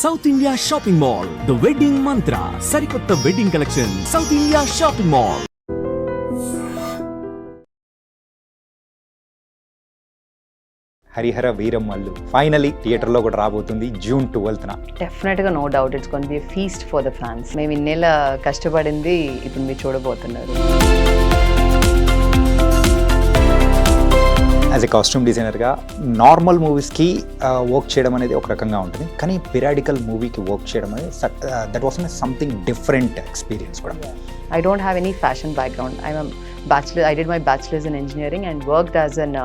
South India shopping mall, the wedding mantra, సరికొత్త wedding collection, South India shopping mall. Harihara Veeramallu finally థియేటర్లో కూడా రాబోతుంది June 12th. డెఫినెట్గా no doubt it's gonna be a feast for the fans. మేము ఇన్నేళ్ళ కష్టపడింది ఇప్పుడు మీరు చూడబోతున్నారు. యాజ్ ఎ కాస్ట్యూమ్ డిజైనర్గా నార్మల్ మూవీస్కి వర్క్ చేయడం అనేది ఒక రకంగా ఉంటుంది, కానీ పిరాడికల్ మూవీకి వర్క్ చేయడం అనేది that was something different experience కూడా. I don't have any fashion background. I'm a bachelor. I did my bachelor's in engineering and worked as an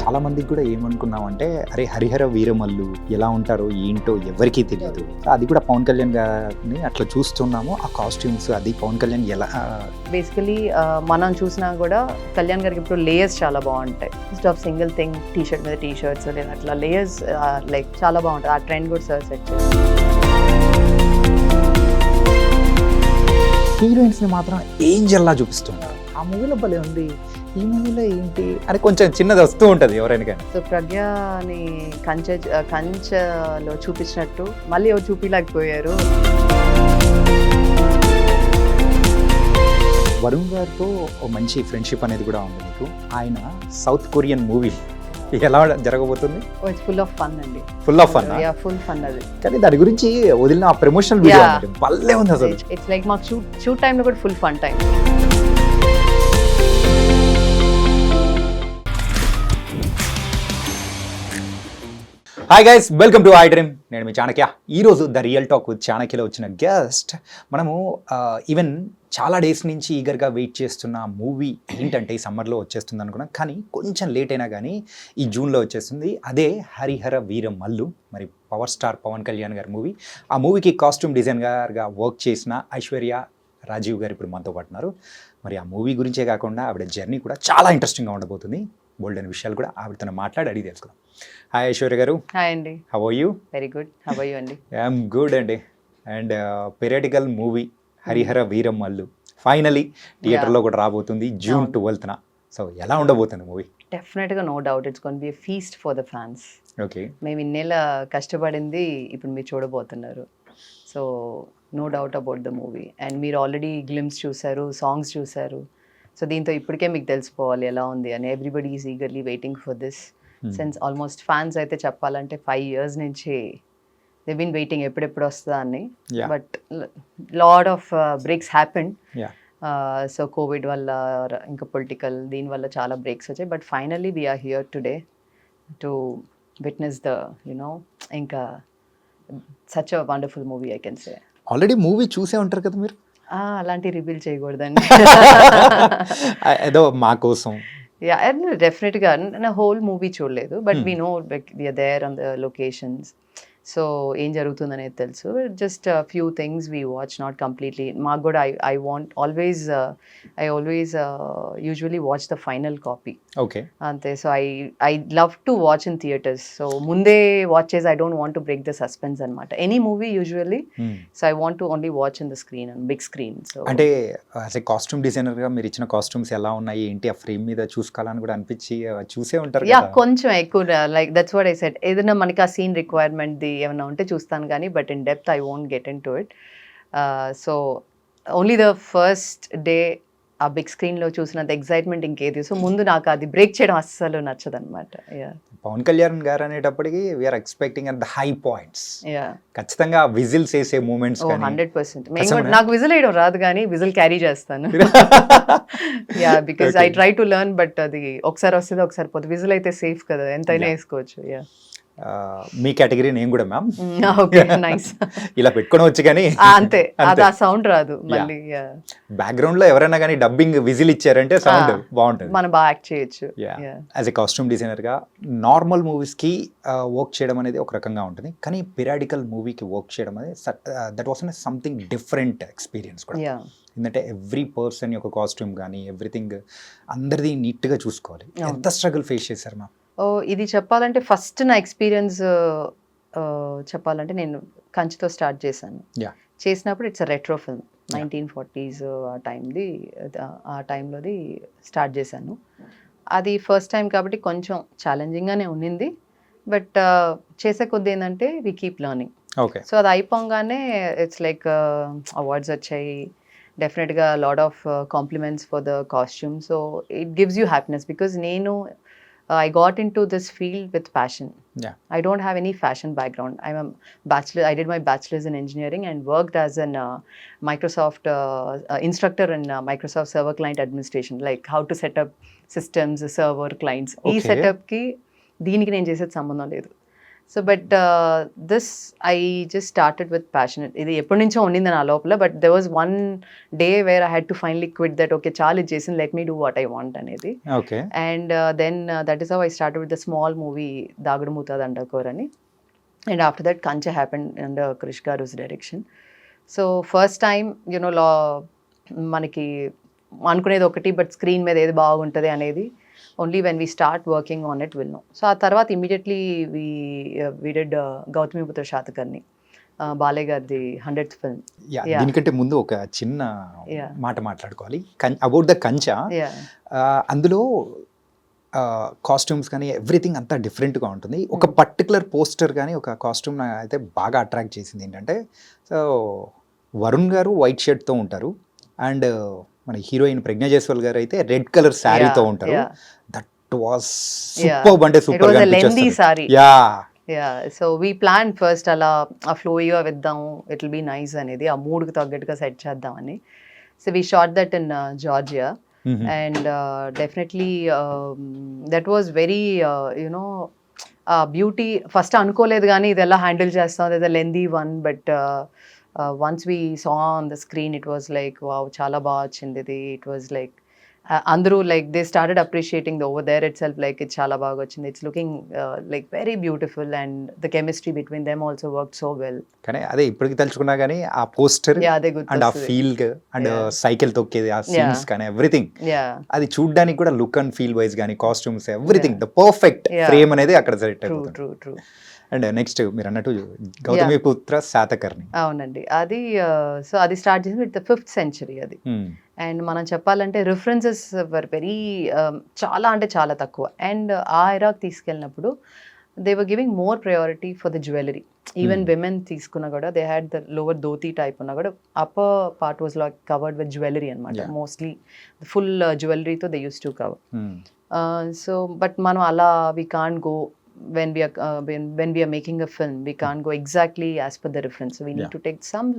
చాలా మందికి కూడా ఏమనుకున్నామంటే అరే హరిహర వీరమల్లు ఎలా ఉంటారో ఏంటో ఎవరికీ తెలియదు. అది కూడా పవన్ కళ్యాణ్ గారిని అట్లా చూస్తున్నాము, ఆ కాస్ట్యూమ్స్ అది పవన్ కళ్యాణ్ ఎలా బేసికలీ మనం చూసినా కూడా కళ్యాణ్ గారికి ఇప్పుడు లేయర్స్ చాలా బాగుంటాయి. Just of single thing T-shirt మీద టీషర్ట్స్ లేదా అట్లా లేయర్స్ లైక్ చాలా బాగుంటుంది. ఆ ట్రెండ్ కూడా సార్ సెట్ చేస్తారు. హీరోయిన్స్ని మాత్రం ఏంజల్లా చూపిస్తున్నారు. ఆ మూవీలో భలే ఉంది, ఈ మూవీలో ఏంటి అని కొంచెం చిన్నది వస్తూ ఉంటుంది ఎవరైనా కానీ. సో ప్రజ్ఞని కంచెలో చూపించినట్టు మళ్ళీ ఎవరు చూపించలేకపోయారు. వరుణ్ గారితో ఓ మంచి ఫ్రెండ్షిప్ అనేది కూడా ఉంది మీకు. ఆయన సౌత్ కొరియన్ మూవీ ఎలా జరగబోతుంది? ఇట్స్ ఫుల్ ఆఫ్ ఫన్ అండి. Full of fun. Full fun అది. కానీ దాని గురించి వదిలిన ఆ ప్రమోషనల్ వీడియో భలే ఉంది అసలు. ఇట్స్ లైక్ మాకు షూట్ టైంలో కూడా full fun time. Hi guys, welcome to I dream. నేను మీ చాణక్య. ఈరోజు ద రియల్ టాక్ విత్ చాణక్యలో వచ్చిన గెస్ట్ మనము ఈవెన్ చాలా డేస్ నుంచి ఈగర్గా వెయిట్ చేస్తున్న మూవీ ఏంటంటే ఈ సమ్మర్లో వచ్చేస్తుంది అనుకున్నాం, కానీ కొంచెం లేట్ అయినా కానీ ఈ జూన్లో వచ్చేస్తుంది. అదే హరిహర వీరమల్లు, మరి పవర్ స్టార్ పవన్ కళ్యాణ్ గారి మూవీ. ఆ మూవీకి కాస్ట్యూమ్ డిజైనర్గా వర్క్ చేసిన ఐశ్వర్య రాజీవ్ గారు ఇప్పుడు మనతో పాటు ఉన్నారు. మరి ఆ మూవీ గురించే కాకుండా ఆవిడ జర్నీ కూడా చాలా ఇంట్రెస్టింగ్గా ఉండబోతుంది. బోల్డ్ అనే విషయాలు కూడా ఆవిడతో మాట్లాడి అడిగి తెలుసుకుందాం. హాయ్ ఐశ్వర్య గారు. హాయ్ అండి. How are you? Very good. How are you అండి? ఐఎమ్ గుడ్ అండి. And piratical movie Harihara Veeramallu finally థియేటర్లో కూడా రాబోతుంది June 12th. సో ఎలా ఉండబోతుంది మూవీ? డెఫినెట్గా no doubt it's gonna be a feast for the fans. Okay. మేము ఇన్నేళ్ళ కష్టపడింది ఇప్పుడు మీరు చూడబోతున్నారు. So no doubt about the movie. And మీరు ఆల్రెడీ గ్లిమ్స్ చూశారు, సాంగ్స్ చూశారు. సో దీంతో ఇప్పటికే మీకు తెలిసిపోవాలి ఎలా ఉంది అని. Everybody is eagerly waiting for this since almost. Fans అయితే చెప్పాలంటే 5 years నుంచి దే బీన్ వెయిటింగ్ ఎప్పుడెప్పుడు వస్తుందా అని. But lot of breaks happened. So Covid వల్ల ఇంకా పొలిటికల్ దీనివల్ల చాలా బ్రేక్స్ వచ్చాయి. But finally we are here today to witness the ఇంకా such a wonderful movie I can say. Already movie చూసే ఉంటారు కదా మీరు? అలాంటి రివీల్ చేయకూడదండి. ఏదో మా కోసం. యా, డెఫినెట్గా నా హోల్ మూవీ చూడలేదు, but we know we are there on the locations. So ఏం జరుగుతుంది అనేది తెలుసు. Just few things we watch, not completely. మాకు కూడా I always usually watch the final copy. Okay. అంతే. So I love to watch in theatres. So ముందే watch చేసి I don't want to break the suspense అనమాట. Any movie usually. So I want to only watch in the screen, big screen. So అంటే as a costume డిజైనర్గా మీరు ఇచ్చిన costumes ఎలా ఉన్నాయి ఏంటి, ఆ ఫ్రేమ్ మీద చూసుకోవాలని కూడా అనిపించి చూసే ఉంటారు. యా, కొంచెం ఎక్కువ like that's what I said. ఏదైనా మనకి ఆ సీన్ రిక్వైర్మెంట్ ఏమైనా ఉంటే చూస్తాను కానీ, but in depth I won't get in to it. So only the first day ఆ బిగ్ స్క్రీన్లో చూసినంత ఎక్సైట్మెంట్ ఇంకేది. సో ముందు నాకు అది బ్రేక్ చేయడం అస్సలు నచ్చదు అనమాట. పవన్ కళ్యాణ్ గారు అనేటప్పటికి we're expecting at the high points. ఖచ్చితంగా విజిల్స్ వేసే మూమెంట్స్. 100%. నాకు విజిల్ వేయడం రాదు కానీ విజిల్ క్యారీ చేస్తాను. Yeah, because I try to learn, but అది ఒకసారి వస్తుంది ఒకసారి పోతుంది. విజిల్ అయితే సేఫ్ కదా, ఎంతైనా వేసుకోవచ్చు. యా, మీ కేటగిరీ నేను కూడా మ్యామ్. Okay, nice. ఇలా పెట్టుకోవడం వచ్చి కానీ అంతే, అది ఆ సౌండ్ రాదు మళ్ళీ. బ్యాక్గ్రౌండ్ లో ఎవరైనా కానీ డబ్బింగ్ విజిల్ ఇచ్చారంటే సౌండ్ బాగుంటుంది, మనం బాగా యాక్ట్ చేయొచ్చు. యాజ్ ఎ కాస్ట్యూమ్ డిజైనర్ గా నార్మల్ మూవీస్ కి వర్క్ చేయడం అనేది ఒక రకంగా ఉంటుంది, కానీ పిరాడికల్ మూవీకి వర్క్ చేయడం అనేది that was something different experience కూడా. ఎందుకంటే ఎవ్రీ పర్సన్ యొక్క కాస్ట్యూమ్ కానీ ఎవ్రీథింగ్ అందరిది నీట్గా చూసుకోవాలి. ఎంత స్ట్రగుల్ ఫేస్ చేశారు మ్యామ్? ఇది చెప్పాలంటే ఫస్ట్ నా ఎక్స్పీరియన్స్ చెప్పాలంటే నేను కంచితో స్టార్ట్ చేశాను. చేసినప్పుడు it's a retro film, 1940s ఆ టైంలోది స్టార్ట్ చేశాను. అది ఫస్ట్ టైం కాబట్టి కొంచెం ఛాలెంజింగ్గానే ఉండింది. బట్ చేసే కొద్ది ఏంటంటే we keep learning. Okay. So అది అయిపోగానే ఇట్స్ లైక్ అవార్డ్స్ వచ్చాయి, డెఫినెట్గా lot of compliments for the costume. So it gives you happiness because నేను I got into this field with passion. Yeah. I don't have any fashion background. I'm a bachelor. I did my bachelor's in engineering and worked as an Microsoft instructor in Microsoft Server Client Administration, like how to set up systems, server clients. Okay. ఈ సెటప్కి దీనికి నేను చేసేది సంబంధం లేదు. So but this I just started with passion. ఇది ఎప్పటి నుంచో ఉండింది నా లోపల, but there was one day where I had to finally quit that. Okay, చాలా ఇది చేసింది, let me do what I want అనేది. Okay. And then that is how I started with the small movie Dagudu Mootha Dandakor అని. And after that Kanche happened under Krish గారుస్ direction. So first time you know మనకి అనుకునేది ఒకటి, but screen మీద ఏది బాగుంటుంది అనేది only when we start working on it we'll know. So ఆ తర్వాత immediately we did Gautamiputra Satakarni, Balayya గారిది 100th ఫిల్మ్. దీనికంటే ముందు ఒక చిన్న Yeah. మాట మాట్లాడుకోవాలి అబౌట్ ద కంచా. Yeah. అందులో కాస్ట్యూమ్స్ కానీ ఎవ్రీథింగ్ అంతా డిఫరెంట్గా ఉంటుంది. ఒక పర్టికులర్ పోస్టర్ కానీ ఒక కాస్ట్యూమ్ అయితే బాగా అట్రాక్ట్ చేసింది ఏంటంటే, సో వరుణ్ గారు వైట్ షర్ట్తో ఉంటారు అండ్ మన హీరోయిన్ ప్రజ్ఞా జైస్వాల్ గారు అయితే రెడ్ కలర్ శారీతో ఉంటారు. దట్ వాస్ సూపర్, అంటే సూపర్ గా అనిపించేస్తుంది. Yeah, so we plan first అలా ఆ ఫ్లోయిగా వేద్దాం, ఇట్ విల్ బీ నైస్ అనేది, ఆ మూడ్కి తగ్గట్టుగా సెట్ చేద్దామని. So we shot that in Georgia and definitely that was very you know beauty. First అనుకోలేదు కానీ ఇది ఎలా హ్యాండిల్ చేస్తాం, ఇది lengthy one, but once we saw on the screen it was like wow, chala baga vachindi idi. It was like andru like they started appreciating the over there itself, like it's chala baga vachindi, it's looking like very beautiful and the chemistry between them also worked so well. కానీ అదే ఇప్పటికి తలుచుకున్నా కానీ ఆ poster అదే గుర్తు and ఆ feel and cycle తొక్కేది ఆ scenes కానీ ఎవ్రీథింగ్ అది చూడడానికి కూడా లుక్ అండ్ ఫీల్ వైజ్ కానీ costumes everything the perfect frame అనేది అక్కడ సెట్ అవుతుంది. ట్రూ. అండ్ నెక్స్ట్ మీరు అన్నట్టు గౌతమిపుత్ర శాతకర్ణి. అవునండి, అది సో అది స్టార్ట్ చేసింది విత్ ద 5th century అది. అండ్ మనం చెప్పాలంటే రిఫరెన్సెస్ వర్ వెరీ చాలా అంటే చాలా తక్కువ. అండ్ ఆ ఎరాకి తీసుకెళ్ళినప్పుడు they were giving more priority for the jewellery. Even women తీసుకున్నా కూడా they had the lower dhoti type ఉన్నా కూడా upper part was like covered with jewellery అనమాట. మోస్ట్లీ ఫుల్ జ్యువెలరీతో they use to cover. So but మనం అలా we can't go when we are making a film. We can't go exactly as per the reference, so we need to take some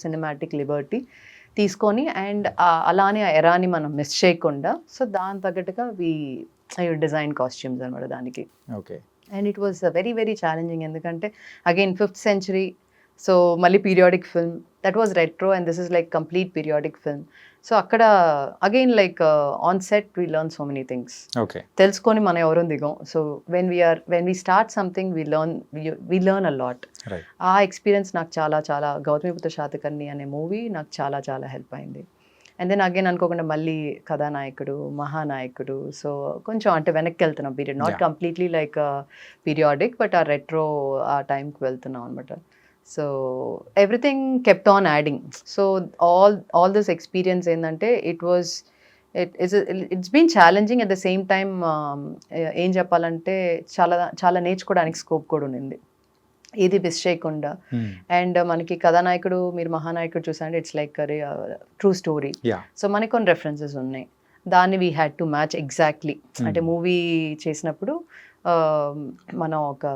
cinematic liberty తీసుకొని and అలానే ఆ ఎరాని మనం miss చేయకుండా, so దాని తగ్గట్టుగా వి design costumes అనమాట దానికి. Okay. And it was very very challenging, ఎందుకంటే అగైన్ 5th century, సో మళ్ళీ periodic film, that was retro and this is like complete periodic film. So అక్కడ again like on set we learn so many things. Okay. తెలుసుకొని మనం ఎవరో దిగం. So when we start something we learn a lot. ఆ experience నాకు చాలా చాలా గౌతమిపుత్ర శాతకర్ణి అనే మూవీ నాకు చాలా చాలా హెల్ప్ అయింది. అండ్ దెన్ అగైన్ అనుకోకుండా మళ్ళీ కథానాయకుడు, మహానాయకుడు, సో కొంచెం అంటే వెనక్కి వెళ్తున్నాం period, not completely like periodic but ఆ రెట్రో ఆ టైంకి వెళ్తున్నాం అనమాట. So everything kept on adding. So all this experience ఏంటంటే it's been challenging at the same time. ఏం చెప్పాలంటే చాలా చాలా నేర్చుకోవడానికి స్కోప్ కూడా ఉండింది, ఏది మిస్ చేయకుండా. అండ్ మనకి కథానాయకుడు, మీరు మహానాయకుడు చూసారంటే it's like true story. So మనకి కొన్ని రెఫరెన్సెస్ ఉన్నాయి, దాన్ని we had to match exactly. అంటే మూవీ చేసినప్పుడు మనం ఒక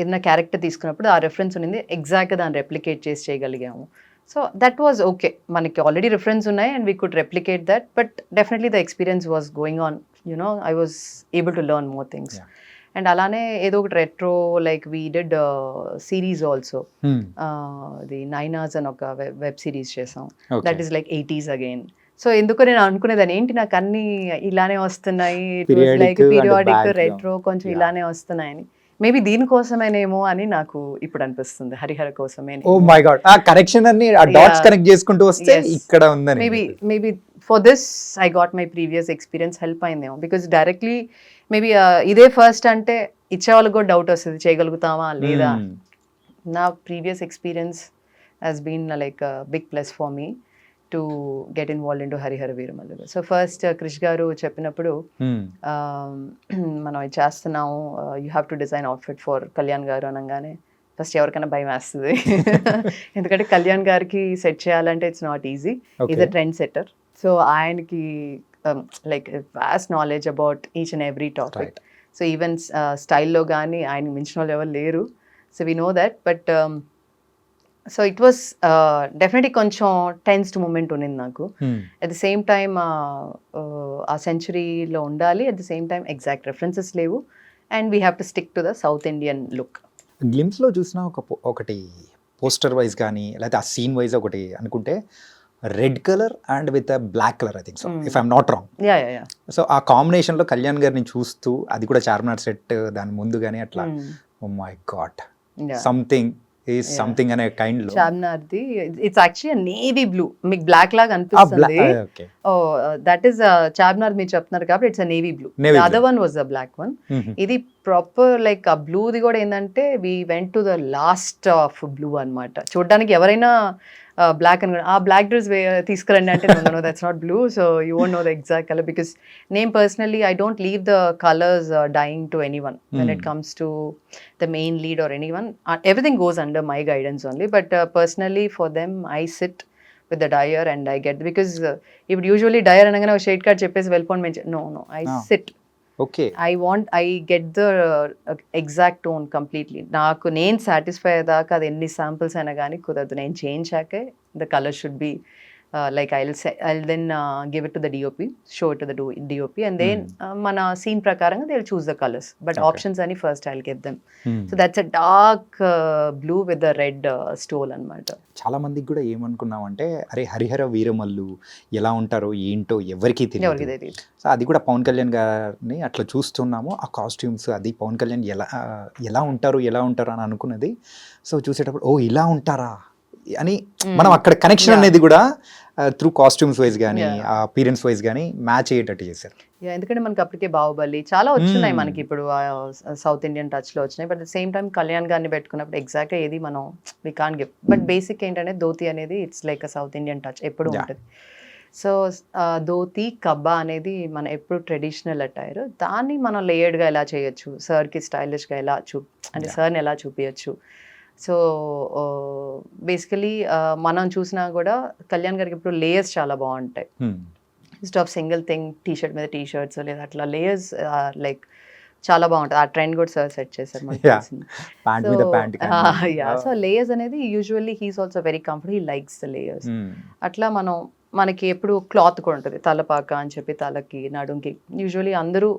ఏదైనా క్యారెక్టర్ తీసుకున్నప్పుడు ఆ రెఫరెన్స్ ఉన్నది, ఎగ్జాక్ట్గా దాన్ని రెప్లికేట్ చేసి చేయగలిగాము. సో దట్ వాజ్ ఓకే, మనకి ఆల్రెడీ రిఫరెన్స్ ఉన్నాయి and we could replicate that, but definitely the experience was going on, I was able to learn more things. And అలానే ఏదో ఒకటి retro like we did series also, the 9 hours అని ఒక web series చేసాం, that is like 80s again. So ఎందుకో నేను అనుకునేదాన్ని ఏంటి నాకు అన్ని ఇలానే వస్తున్నాయి, లైక్ పీరియాడిక్ రెట్రో కొంచెం ఇలానే వస్తున్నాయని. మేబీ దీనికోసమేనేమో అని నాకు ఇప్పుడు అనిపిస్తుంది, హరిహర కోసమే. ఓ మై గాడ్, ఆ కనెక్షన్ అన్ని ఆ డాట్స్ కనెక్ట్ చేసుకుంటూ వస్తే ఇక్కడ ఉందని. Maybe for this I got my previous experience help అయిందేమో, బికాస్ డైరెక్ట్లీ మేబీ ఇదే ఫస్ట్ అంటే ఇచ్చే వాళ్ళకి కూడా డౌట్ వస్తుంది చేయగలుగుతామా లేదా. నా previous experience has been like big plus for me. To get involve in to Harihara Veeramallu. So first Krish garu చెప్పినప్పుడు మనం ఇది చేస్తున్నాము, you have to design outfit for Kalyan garu అనగానే ఫస్ట్ ఎవరికైనా భయం వేస్తుంది. ఎందుకంటే కళ్యాణ్ గారికి సెట్ చేయాలంటే it's not easy, is a trend setter. So ఆయనకి like vast knowledge about each and every topic. So even స్టైల్లో కానీ ఆయన మించిన వాళ్ళు ఎవరు లేరు. So we know that. But so it was definitely కొంచెం టెన్స్డ్ మూమెంట్ ఉన్నింది నాకు. అట్ ద సేమ్ టైమ్ ఆ సెంచురీలో ఉండాలి, at the same time exact references లేవు, and we have to stick to the south Indian look. గ్లిమ్స్లో చూసిన ఒకటి పోస్టర్ వైజ్ కానీ లేకపోతే ఆ సీన్ వైజ్ ఒకటి అనుకుంటే red colour and with black colour, I think so, if I'm not wrong. Yeah so ఆ కాంబినేషన్లో కళ్యాణ్ గారిని చూస్తూ అది కూడా చార్మినార్ సెట్ దాని ముందు కానీ అట్లా, oh my God, something is something అనే కైండ్ లో. చార్మినార్ది ఇట్స్ యాక్చువల్లీ నేవీ బ్లూ, మీకు బ్లాక్ లాగా అనిపిస్తుంది. దట్ ఈస్ చార్మినార్ మీరు చెప్తున్నారు కాబట్టి it's navy blue. Other one was the black one. ఇది ప్రాపర్ లైక్ ఆ బ్లూది కూడా ఏంటంటే we went to the last of blue అన్నమాట. చూడడానికి ఎవరైనా బ్లాక్ అని ఆ బ్లాక్ డ్రెస్ తీసుకురండి అంటే no that's not blue, so you won't know the exact colour, because నేను personally I don't leave the colours dyeing to anyone when it comes to the main lead or anyone. Everything goes under my guidance only, but personally for them I sit with the dyer and I get, because if usually dyer అనగానే ఒక shade card చెప్పేసి వెళ్ళిపోండి, no I sit. Okay, I get the exact tone completely. నాకు నేను satisfy అయ్యేదాకా అది ఎన్ని samples అయినా కానీ కుదరదు. నేను చేయించాకే the colour should be like I'll then give it to the DOP, show it to the DOP, and then mana scene prakaranగా they'll choose the colors, but options ani first I'll give them. So that's a dark blue with the red stole అన్నమాట. చాలా మందికి కూడా ఏమనుకున్నామంటే అరే హరిహర వీరమల్లు ఎలా ఉంటారో ఏంటో ఎవరికీ తెలియదు. సో అది కూడా పవన్ కళ్యాణ్ గారిని అట్లా చూస్తున్నాము, ఆ కాస్ట్యూమ్స్ అది పవన్ కళ్యాణ్ ఎలా ఉంటారు అని అనుకున్నది. సో చూసేటప్పుడు ఓ ఇలా ఉంటారా అని మనం అక్కడ కనెక్షన్ అనేది కూడా త్రూ కాస్ట్యూమ్స్ వైజ్ కానీ అపీరెన్స్ వైజ్ కానీ మ్యాచ్ అయ్యేటట్టు చేశారు. ఎందుకంటే మనకి అప్పటికే బాహుబలి చాలా వచ్చినాయి మనకి ఇప్పుడు సౌత్ ఇండియన్ టచ్ లో వచ్చినాయి, but the same time Kalyan గారిని పెట్టుకున్నప్పుడు ఎగ్జాక్ట్ ఏది మనం we can't give. But basic ఏంటంటే ధోతి అనేది it's like a South Indian touch ఎప్పుడు ఉంటుంది. సో ధోతి కబ్బా అనేది మన ఎప్పుడు ట్రెడిషనల్ అటైర్, దాన్ని మనం లేయర్డ్గా ఎలా చేయొచ్చు, సార్కి స్టైలిష్గా ఎలా అంటే సార్ని ఎలా చూపించచ్చు. సో బేసికలీ మనం చూసినా కూడా కళ్యాణ్ గారికి ఇప్పుడు లేయర్స్ చాలా బాగుంటాయి. Instead of single thing T-shirt మీద టీషర్ట్స్ లేదా అట్లా లేయర్స్ లైక్ చాలా బాగుంటుంది. ఆ ట్రెండ్ కూడా సార్ సెట్ చేశారు మనకి. సో లేయర్స్ అనేది usually he's also very comfort, he likes the layers. అట్లా మనకి ఎప్పుడు క్లాత్ కూడా ఉంటుంది, తలపాక అని చెప్పి తలకి నడుంకి. యూజువల్లీ అందరూ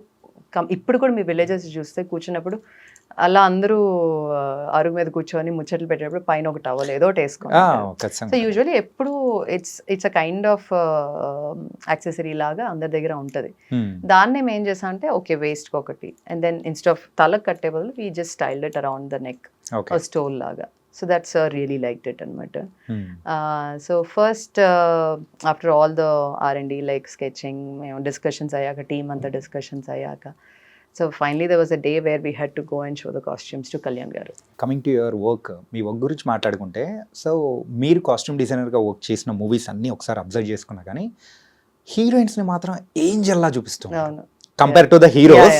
ఇప్పుడు కూడా మీ విలేజెస్ చూస్తే కూర్చున్నప్పుడు అలా అందరూ అరుగు మీద కూర్చొని ముచ్చట్లు పెట్టేటప్పుడు పైన ఒక టవల్ ఏదో ఒకటి వేసుకోండి. సో యూజువల్లీ ఎప్పుడు it's a kind of accessory లాగా అందరి దగ్గర ఉంటుంది. దాన్ని మేము ఏం చేసాం అంటే ఓకే వేస్ట్ ఒకటి, అండ్ దెన్ ఇన్స్టెడ్ ఆఫ్ తలకు కట్టే బదులు we just styled it around the neck, stole లాగా. So that sir really liked it అనమాట. So first after all the R&D like sketching మేము డిస్కషన్స్ అయ్యాక, టీమ్ అంతా డిస్కషన్స్ అయ్యాక, so finally there was a day where we had to go and show the costumes to Kalyan garu. Coming to your work, మీ work గురించి మాట్లాడుకుంటే, so మీరు costume డిజైనర్గా work చేసిన మూవీస్ అన్నీ ఒకసారి అబ్జర్వ్ చేసుకున్నా కానీ హీరోయిన్స్ని మాత్రం ఏంజల్లా చూపిస్తాం కంపేర్ టు ద హీరోస్.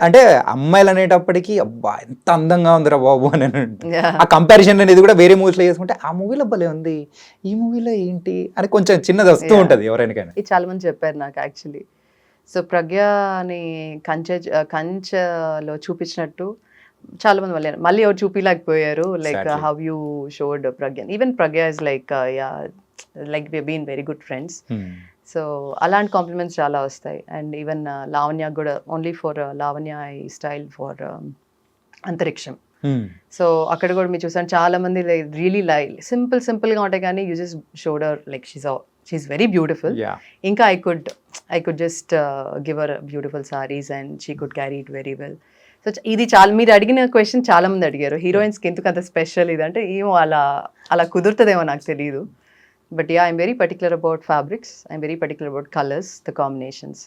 అంటే అమ్మాయిలు అనేటప్పటికీ అబ్బా ఎంత అందంగా ఉందిరా బాబు అని ఆ కంపారిజన్ అనేది కూడా వేరే మూవీస్లో చేసుకుంటే ఆ మూవీలో భలే ఉంది, ఈ మూవీలో ఏంటి అని కొంచెం చిన్నది వస్తూ ఉంటుంది ఎవరైనా. ఇది చాలా మంది చెప్పారు నాకు యాక్చువల్లీ. సో ప్రజ్ఞని కంచెలో చూపించినట్టు చాలా మంది మళ్ళీ ఎవరు చూపించలేకపోయారు, like how you showed Pragya. Even Pragya is like like we been very good friends. So అలాంటి కాంప్లిమెంట్స్ చాలా వస్తాయి. అండ్ ఈవెన్ లావణ్య కూడా, only for Lavanya I style for Antariksham. So అక్కడ కూడా మీరు చూసాను చాలా మంది రియలీ సింపుల్గా ఉంటాయి కానీ you just showed her like she's very beautiful. Inka I could just give her beautiful sarees and she could carry it very well. So ఇది చాలా మీరు అడిగిన క్వశ్చన్ చాలా మంది అడిగారు, హీరోయిన్స్కి ఎందుకు అంత స్పెషల్ ఇది అంటే. ఏమో అలా కుదురుతుందేమో నాకు తెలియదు. But I'm very particular about fabrics, I'm very particular about colours, the combinations.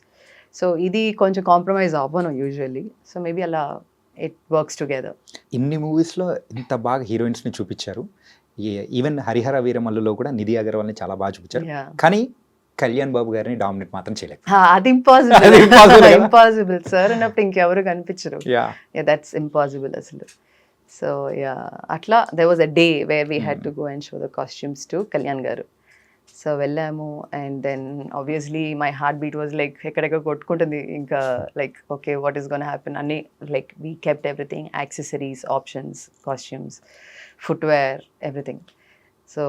So ఇది కొంచెం కాంప్రమైజ్ అవ్వను యూజువల్లీ. సో మేబీ అలా ఇట్ వర్క్స్ టుగెదర్. ఇన్ని మూవీస్లో ఇంత బాగా హీరోయిన్స్ని చూపించారు, ఈవెన్ హరిహర వీరమల్లులో కూడా నిధి అగర్వాల్ని చాలా బాగా చూపించారు, Yeah. కానీ కళ్యాణ్ బాబు గారిని డామినేట్ మాత్రం చేయలేదు. అది ఇంపాసిబుల్ అది impossible కదా? ఇంపాసిబుల్ సార్ అన్నప్పుడు ఇంకెవరు కనిపించరు. యా దట్స్ ఇంపాసిబుల్ అసలు. సో యా అట్లా there was a day where we had to go and show the costumes to Kalyan garu. So వెళ్ళాము and then obviously my heart beat was like ఎక్కడెక్కడ కొట్టుకుంటుంది ఇంకా, like okay what is gonna happen అన్ని, like we kept everything, accessories, options, costumes, footwear, everything. So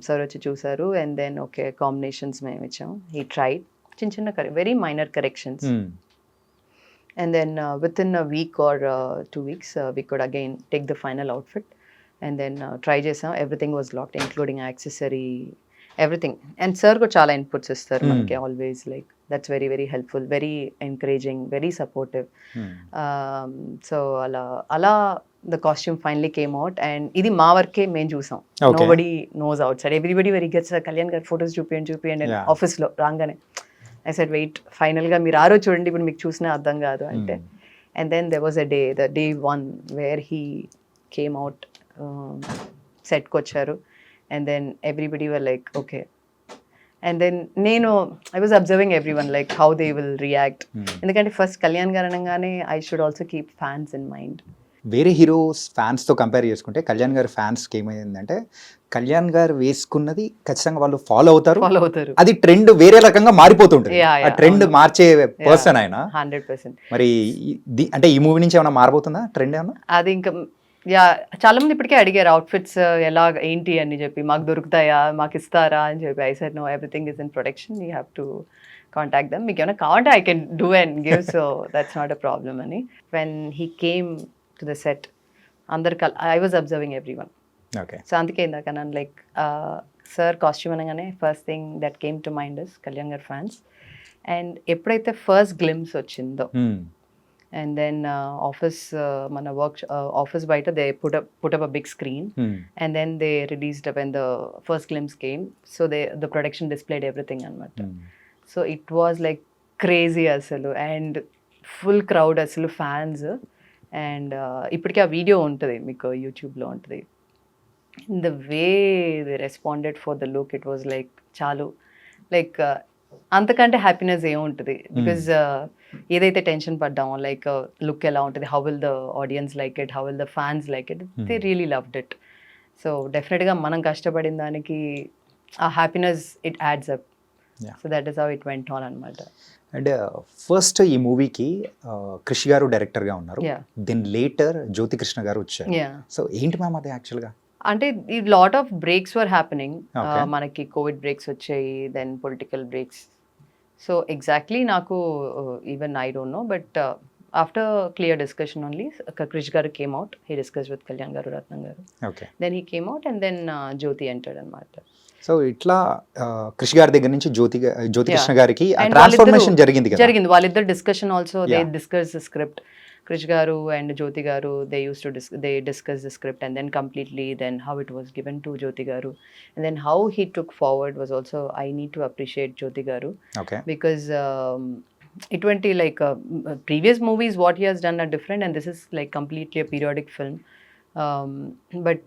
sir వచ్చి చూసారు and then okay combinations మేము ఇచ్చాం. He tried చిన్న చిన్న very minor corrections. And then within a week or 2 weeks, we could again take the final outfit and then try chesam. Everything was locked, including accessory, everything. And sir ko chala inputs istaru manaki always, like that's very very helpful, very encouraging, very supportive. So ala the costume finally came out and idi ma worke men chusam. Okay. Nobody knows outside. Everybody very gets Kalyan gar photos chupi and Yeah. office lo rangane I said, wait, ఫైనల్గా మీరు ఆ రోజు చూడండి, ఇప్పుడు మీకు చూసినా అర్థం కాదు అంటే. And then there was a day, the day 1 where he came out, సెట్కి వచ్చారు and then everybody were like okay. And then నేను I was observing every one like how they will react, ఎందుకంటే ఫస్ట్ కళ్యాణ్ గారు అనగానే I should also keep fans in mind. వేరే heroes ఫ్యాన్స్తో compare చేసుకుంటే కళ్యాణ్ గారి ఫ్యాన్స్కి ఏమైందంటే, కళ్యాణ్ గారు వేసుకున్నది ఖచ్చితంగా వాళ్ళు ఫాలో అవుతారు, అది ట్రెండ్ వేరే రకంగా మారిపోతుంటుంది. ఆ ట్రెండ్ మార్చే పర్సన్ ఆయన 100%. మరి అంటే ఈ మూవీ నుంచి ఏమైనా మారబోతుందా ట్రెండ్ ఏమన్నా? అది ఇంకా యా చాలా మంది ఇప్పటికే అడిగారు అవుట్ఫిట్స్ ఎలా ఏంటి అని చెప్పి, మాకు దొరుకుతాయా, మాకు ఇస్తారా అని చెప్పి. I said no, everything is in production, you have to contact them, మీకు ఏమైనా కావాలంటే I can do and give, so that's not a problem అని. When he came to the set అందరికి I was observing every one. Okay. So అందుకే ఇందాక నన్ను like sir costume అనగానే first thing that came to mind is Kalyan garu fans. And ఎప్పుడైతే first glimpse వచ్చిందో and then office మన work office బయట they put up a big screen and then they released when the first glimpse came, so the production displayed everything అనమాట. So it was like crazy అసలు, and full crowd అసలు fans. And ఇప్పటికీ ఆ video ఉంటుంది మీకు యూట్యూబ్లో ఉంటుంది. In the way they responded for the look, it was like చాలు, లైక్ అంతకంటే హ్యాపీనెస్ ఏముంటుంది. బికాజ్ ఏదైతే టెన్షన్ పడ్డామో లైక్ లుక్ ఎలా ఉంటుంది, how will the audience like it, how will the fans like it, they really loved it. So డెఫినెట్గా మనం కష్టపడిన దానికి ఆ happiness it adds up. So that is how it went on అనమాట. And first ఈ మూవీకి క్రిష్ గారు డైరెక్టర్గా ఉన్నారు, దెన్ లేటర్ జ్యోతి కృష్ణ గారు వచ్చారు. సో ఏంటి మ్యామ్ అది యాక్చువల్గా? అంటే ఈ lot of breaks were happening, మనకి కోవిడ్ బ్రేక్స్ వచ్చాయి, then political breaks. So exactly నాకు even I don't know, but after clear discussion only Krish garu came out, he discuss with Kalyan garu, Ratnam garu, then he came out and then Jyothi entered అనమాట. So ఇట్లా క్రిష్ గారి దగ్గర నుంచి జ్యోతి కృష్ణ గారికి transformation జరిగింది. వాళ్ళిద్దరు discussion also they discuss the script. Krish garu and Jyoti garu, they used to discuss the script and then completely then how it was given to Jyoti garu and then how he took forward was also, I need to appreciate Jyoti garu. Okay. Because it went like previous movies what he has done are different and this is like completely a periodic film. But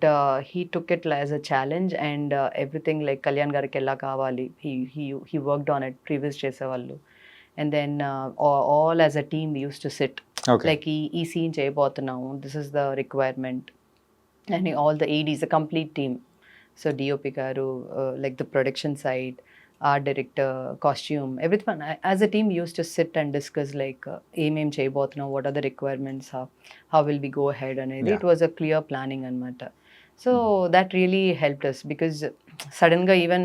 he took it as a challenge and everything like Kalyan gariki ella kavali, he worked on it, previous chesavallu. And then all as a team we used to sit. Okay. Like ee scene cheyabothunnamu, this is the requirement, and all the ADs, the complete team. So DOP garu, like the production side, art director, costume, everyone as a team we used to sit and discuss like em cheyabothunnamu, what are the requirements, how will we go ahead anedi. It was a clear planning anamata. So that really helped us because sudden ga even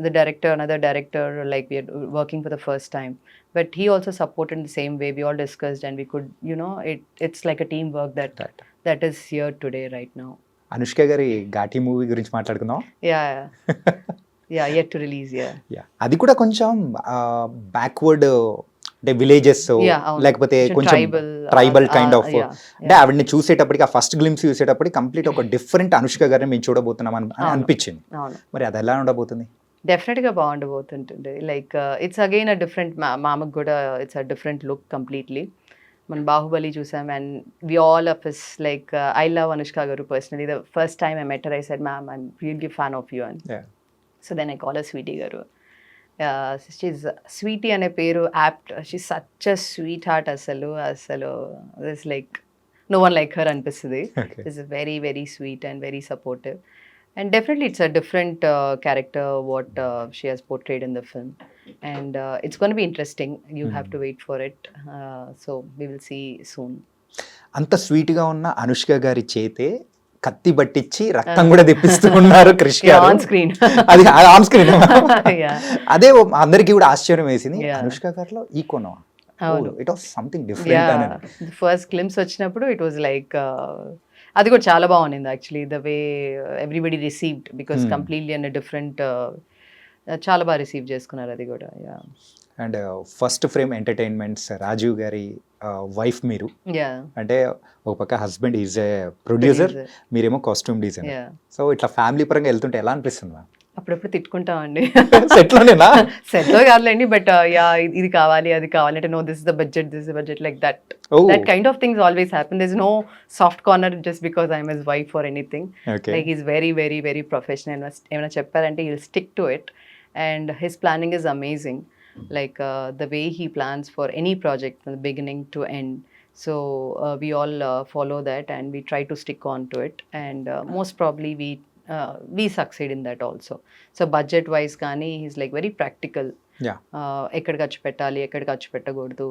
the director, another director, like we are working for the first time, but he also supported in the same way. We all discussed and we could, you know, it's like a teamwork that is here today right now. Anushka గారి Ghaati movie గురించి మాట్లాడుకుందాం. Yeah, yet to release. Yeah, అది కూడా కొంచెం backward అంటే villages లేకపోతే కొంచెం tribal kind of, అంటే ఆవిడని చూసేటప్పటికి ఆ ఫస్ట్ గ్లిమ్స్ చూసేటప్పటికి కంప్లీట్ ఒక డిఫరెంట్ అనుష్క గారిని మేము చూడబోతున్నాం అని అనిపించింది. మరి అది ఎలా ఉండబోతుంది? డెఫినెట్గా బాగుండబోతుంటుంది. Like it's again a different, మామకు కూడా it's a different look completely. మన బాహుబలి చూసాం and we all of us like I love Anushka garu personally the first time I met her I said ma'am I'm really fan of you అని. Yeah. So then I call Sweety garu. She's Sweety అనే పేరు apt, she such a sweet heart. అసలు this like no one like her అనిపిస్తుంది. Okay. Is very very sweet and very supportive and definitely it's a different character what she has portrayed in the film, and it's going to be interesting. You have to wait for it, so we will see soon. అంత స్వీట్గా ఉన్న అనుష్క గారి చేతే కత్తి పట్టించి రక్తం కూడా తెప్పిస్తూ ఉన్నారు క్రిష్ Yeah, గారు on screen. అది ఆన్ స్క్రీన్ Yeah. అదే అందరికీ కూడా ఆశ్చర్యం వేసింది. Yeah. అనుష్క గారిలో ఈ కోణం అవును. ఇట్ వాస్ సంథింగ్ డిఫరెంట్ అని. Yeah, ఫస్ట్ గ్లిమ్స్ వచ్చినప్పుడు ఇట్ వాజ్ లైక్ అది కూడా చాలా బాగుంది actually the way everybody received because completely and different చాలా బాగా రిసీవ్ చేసుకున్నారు అది కూడా. Yeah and First Frame Entertainments రాజీవ్ గారి వైఫ్ మీరు, యా అంటే ఒక పక్క హస్బెండ్ ఈజ్ ఏ ప్రొడ్యూసర్, మీరేమో కాస్ట్యూమ్ డిజైనర్. యా సో ఇట్లా ఫ్యామిలీ పరంగా వెళ్తుంటే ఎలా అనిపిస్తుంది? అప్పుడప్పుడు తిట్టుకుంటామండి. సెట్లోనేనా? సెట్లో కాదులేండి, బట్ యా ఇది కావాలి అది కావాలి అంటే no this is the budget like that. Oh. That kind of things always happen. There's no soft corner just because I'm his wife or anything. Okay. Like he's very, very, very professional. Emana chepparante he'll stick to it, and his planning is amazing. Like the way he plans for any project from the beginning to end. So we all follow that and we try to stick on to it. And most probably we succeed in that also. So budget wise, Kani, he's like very practical. Yeah. ఎక్కడ ఖర్చు పెట్టాలి ఎక్కడ ఖర్చు పెట్టకూడదు,